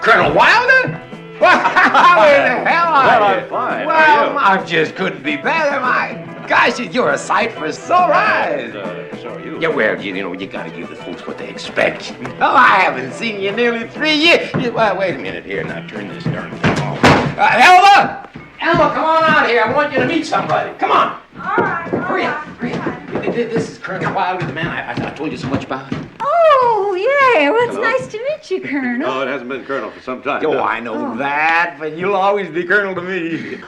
Colonel Wilder? Well, how in the hell are Well, you? I'm fine. Well, How are you? I just couldn't be better. My gosh, you're a sight for sore eyes. So are you. Yeah, well, you know, you gotta give the folks what they expect. Oh, I haven't seen you in nearly 3 years. Well, wait a minute here. Now, turn this darn thing off. Elma! Elma, come on out here. I want you to meet somebody. Come on. All right. Hurry up. Hurry up. This is Colonel Wilder, the man I told you so much about. Oh, yeah. Well, it's Hello. nice to meet you, Colonel. No, it hasn't been Colonel for some time. Oh, I know that, but you'll always be Colonel to me.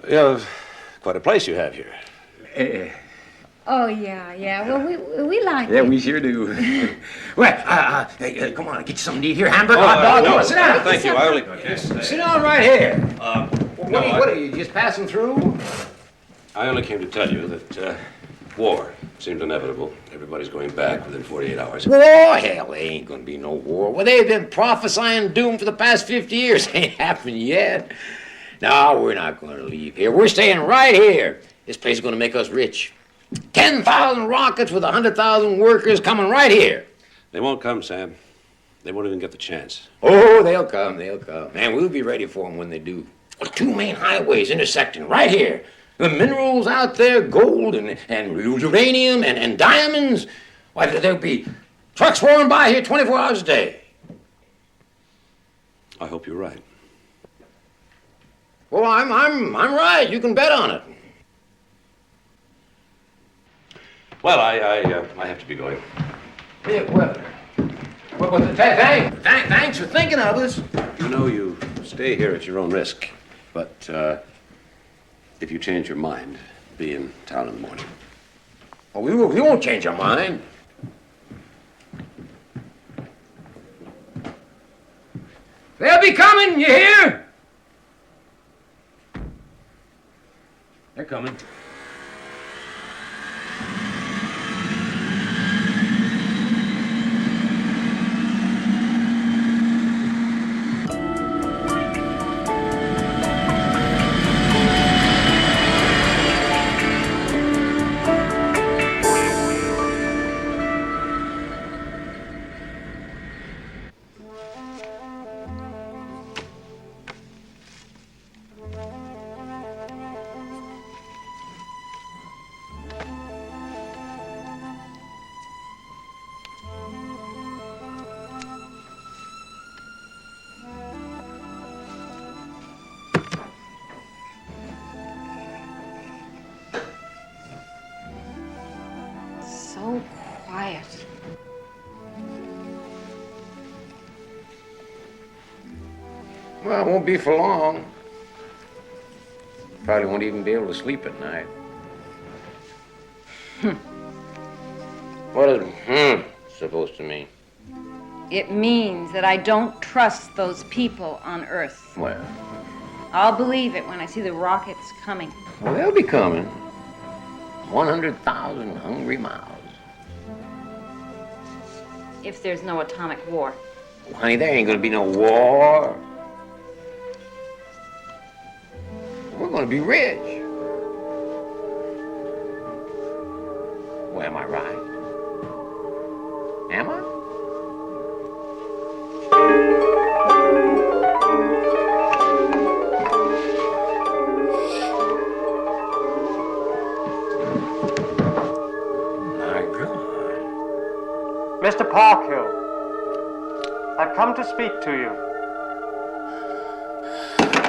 Yeah, quite a place you have here. Oh, yeah. Well, we like Yeah, it. we sure do. Well, hey, come on, get you something to eat here. Hamburger, Oh, hot dog. no, Come on, sit down. thank you. I only... Sit down right here. no, What are you just passing through? I only came to tell you that War seems inevitable. Everybody's going back within 48 hours. War? Hell, there ain't gonna be no war. Well, they've been prophesying doom for the past 50 years. Ain't happened yet. No, we're not gonna leave here. We're staying right here. This place is gonna make us rich. 10,000 rockets with 100,000 workers coming right here. They won't come, Sam. They won't even get the chance. Oh, they'll come, they'll come. Man, we'll be ready for them when they do. Well, 2 main highways intersecting right here. The minerals out there, gold and uranium and diamonds. Why, there'll be trucks roaring by here 24 hours a day. I hope you're right. Well, I'm right. You can bet on it. Well, I have to be going. Yeah, well, thanks for thinking of us. You know you stay here at your own risk, but if you change your mind, be in town in the morning. Oh, we won't change our mind. They'll be coming, you hear? They're coming. So quiet. Well, it won't be for long. Probably won't even be able to sleep at night. What is supposed to mean? It means that I don't trust those people on Earth. Well, I'll believe it when I see the rockets coming. well, they'll be coming. 100,000 hungry mouths. If there's no atomic war. Well, honey, there ain't gonna be no war. We're gonna be rich. Well, am I right? Am I? Mr. Parkhill, I've come to speak to you.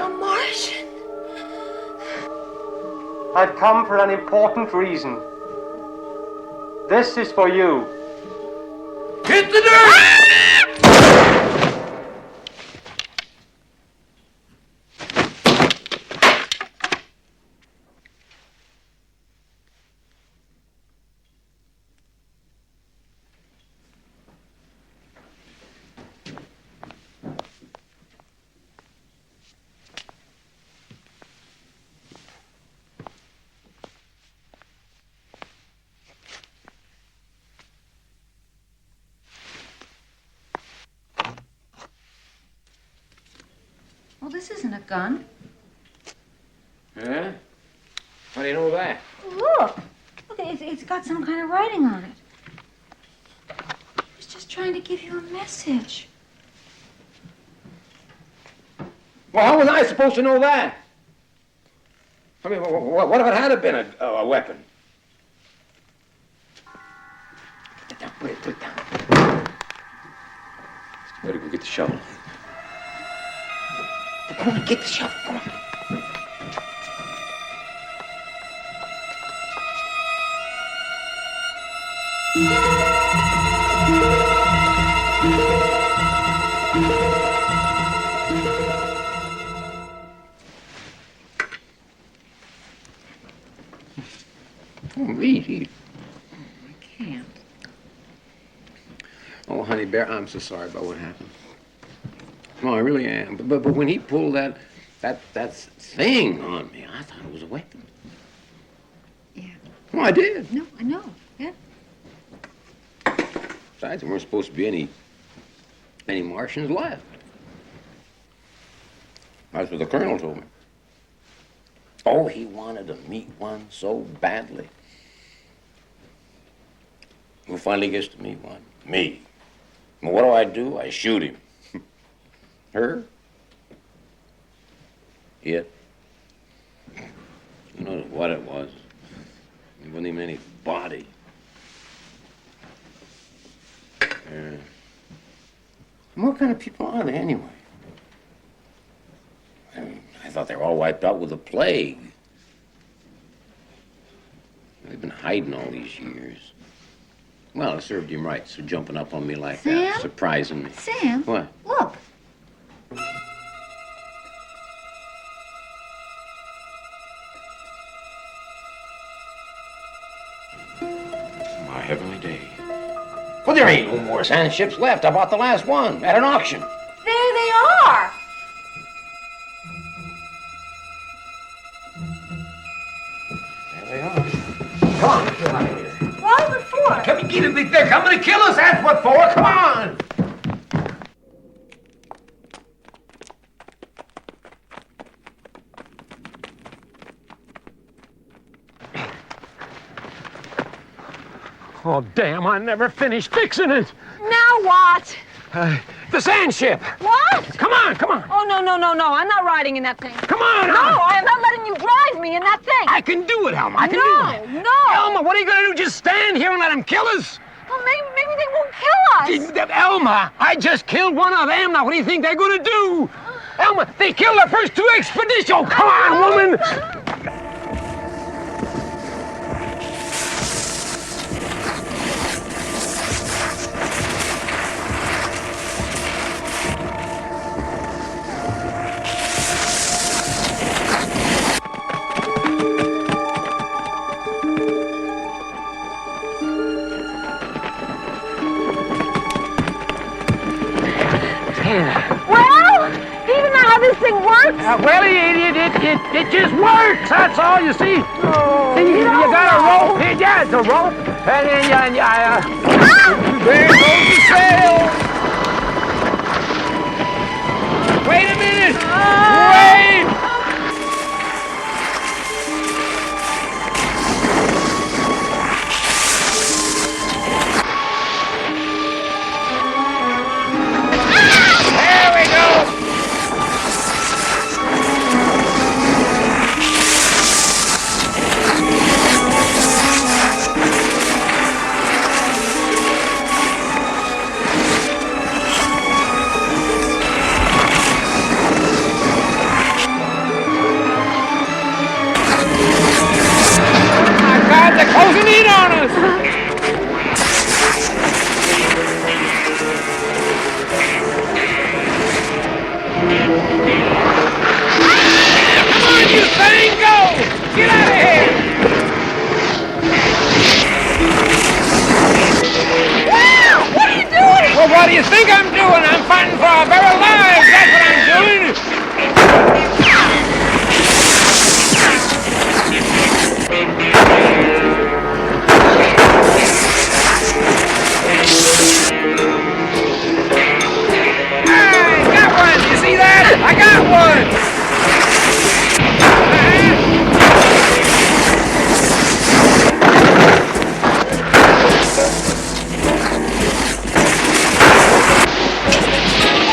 A Martian. I've come for an important reason. This is for you. Hit the dirt! Well, this isn't a gun. Huh? How do you know that? Look. Look, it's got some kind of writing on it. It's just trying to give you a message. Well, how was I supposed to know that? I mean, what if it had been a weapon? Put it down, put it down. Better go get the shovel. Come on, get the shovel, come on. Oh, eat. I can't. Oh, honey bear, I'm so sorry about what happened. No, I really am. But when he pulled that thing on me, I thought it was a weapon. Yeah. Oh, I did. No, I know. Yeah. Besides, there weren't supposed to be any Martians left. That's what the colonel told me. Oh, he wanted to meet one so badly. Who finally gets to meet one? Me. Well, what do? I shoot him. Her? It. Who knows what it was? There wasn't even any body. What kind of people are they anyway? I thought they were all wiped out with the plague. They've been hiding all these years. Well, it served him right, so jumping up on me like that, surprising me. Sam? What? Look. My heavenly day. Well, there ain't no more sand ships left. I bought the last one at an auction. There they are. There they are. Come on, let's get out of here. Why? What for? Come and get him. They're coming to kill us. That's what for. Come on. Oh, damn, I never finished fixing it. Now what? The sand ship. What? Come on, come on. Oh, no. I'm not riding in that thing. Come on, No, I am not letting you drive me in that thing. I can do it, Elma. I can do it. No. Elma, what are you going to do? Just stand here and let them kill us? Well, maybe they won't kill us. Elma, I just killed one of them. Now, what do you think they're going to do? Elma, they killed the first two expeditions. Oh, come on, woman. Well, do you even know how this thing works? Well, it just works. That's all you see. Oh, See, you got a rope. Yeah, it's a rope. And then there goes the sail. Wait a minute. Wait. There we go. They're closing in on us! Come on, you thing, go! Get out of here! Wow, what are you doing? Well, what do you think I'm doing? I'm fighting for our very lives! That's what I'm doing! See that? I got one!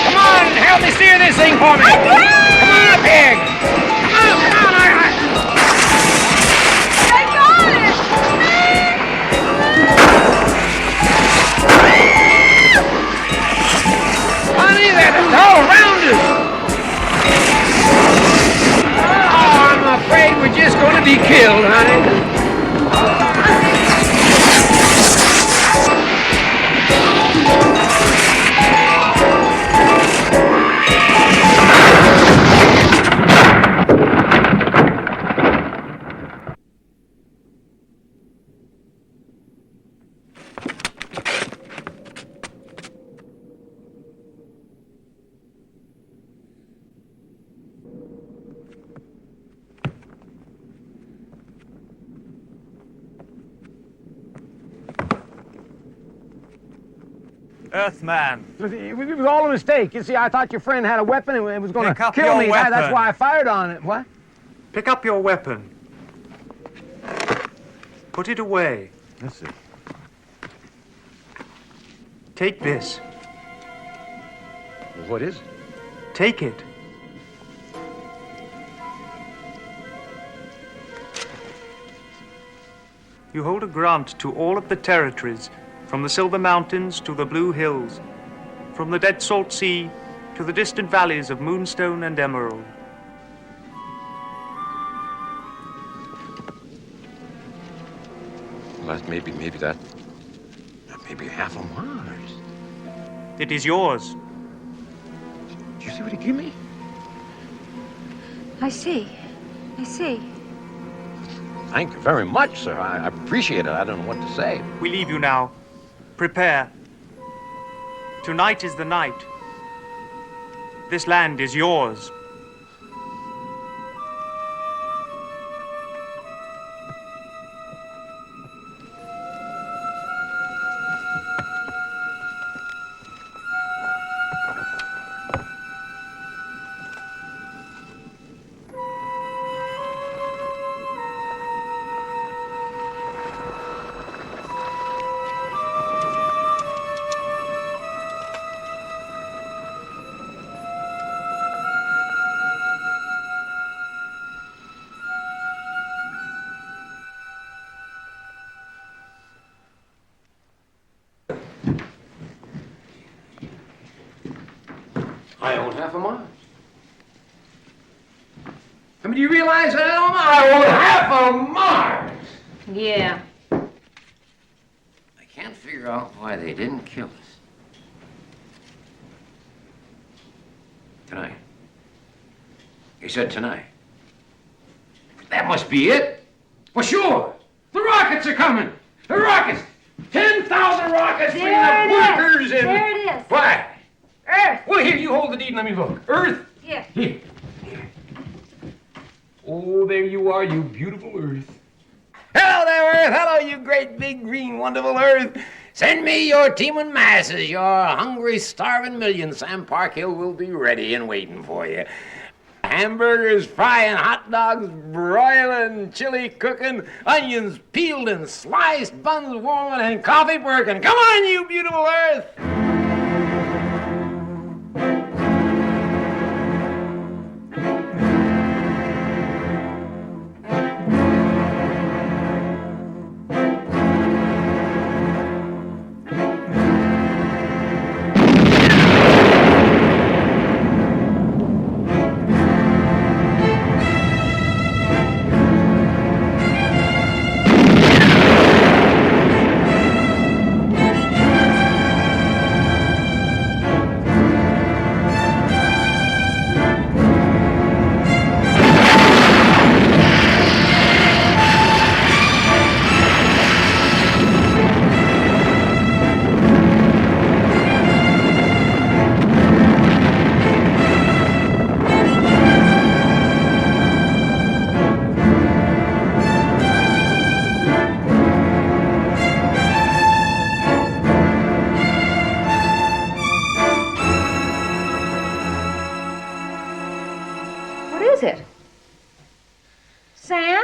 Come on, help me steer this thing for me! Come on up, pig! Come on, I got it! Honey, they're all around us! Oh, I'm afraid we're just going to be killed, honey. Earthman. It was all a mistake. You see, I thought your friend had a weapon and was going to kill me. That's why I fired on it. What? Pick up your weapon. Put it away. Let's see. Take this. What is it? Take it. You hold a grant to all of the territories, from the Silver Mountains to the Blue Hills, from the Dead Salt Sea to the distant valleys of Moonstone and Emerald. Well, that's maybe half of Mars. It is yours. Did you see what he gave me? I see. I see. Thank you very much, sir. I appreciate it. I don't know what to say. We leave you now. Prepare. Tonight is the night. This land is yours. I own half of Mars. I mean, do you realize that I own half of Mars? Yeah. I can't figure out why they didn't kill us. Tonight. He said tonight. That must be it. Well, sure. The rockets are coming. The rockets. 10,000 rockets bringing the workers in. There it is. Why? Earth. Well, here, you hold the deed and let me look. Earth? Yeah. Here. Oh, there you are, you beautiful Earth. Hello there, Earth. Hello, you great, big, green, wonderful Earth. Send me your teeming masses, your hungry, starving millions. Sam Parkhill will be ready and waiting for you. Hamburgers frying, hot dogs broiling, chili cooking, onions peeled and sliced, buns warming, and coffee working. Come on, you beautiful Earth. What is it? Sam?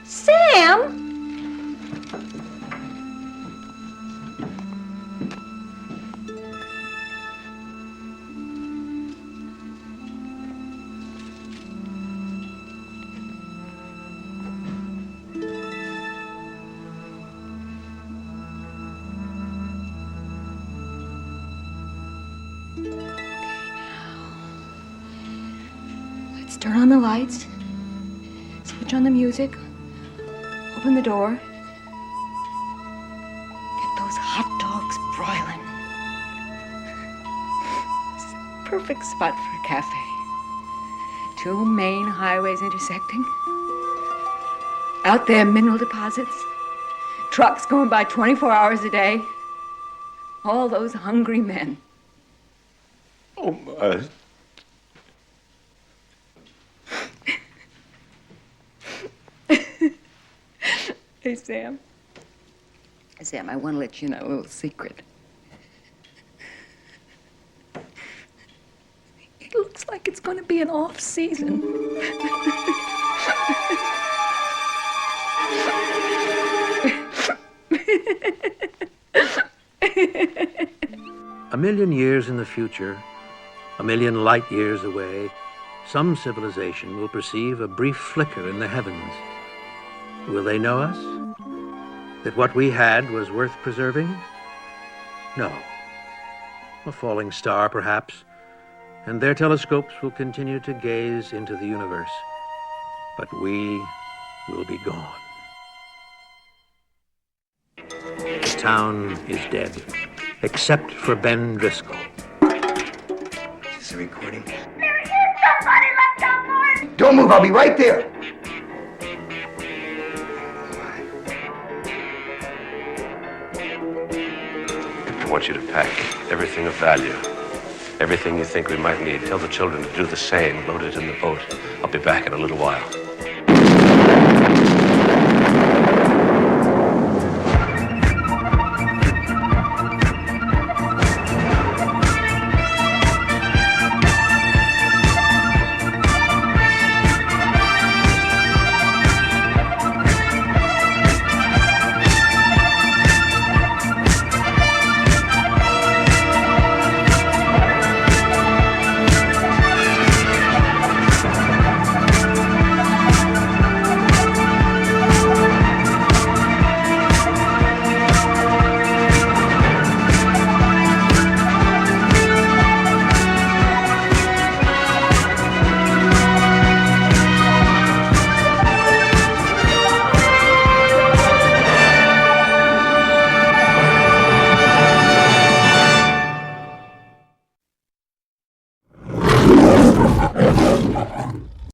Sam? Let's turn on the lights, switch on the music, open the door, get those hot dogs broiling. This is the perfect spot for a cafe. 2 main highways intersecting. Out there, mineral deposits. Trucks going by 24 hours a day. All those hungry men. Oh, my. Hey, Sam. Sam, I want to let you know a little secret. It looks like it's going to be an off season. A million years in the future, a million light years away, some civilization will perceive a brief flicker in the heavens. Will they know us? That what we had was worth preserving? No. A falling star, perhaps, and their telescopes will continue to gaze into the universe. But we will be gone. The town is dead, except for Ben Driscoll. Is this a recording? Don't move, I'll be right there. I want you to pack everything of value. Everything you think we might need. Tell the children to do the same. Load it in the boat. I'll be back in a little while.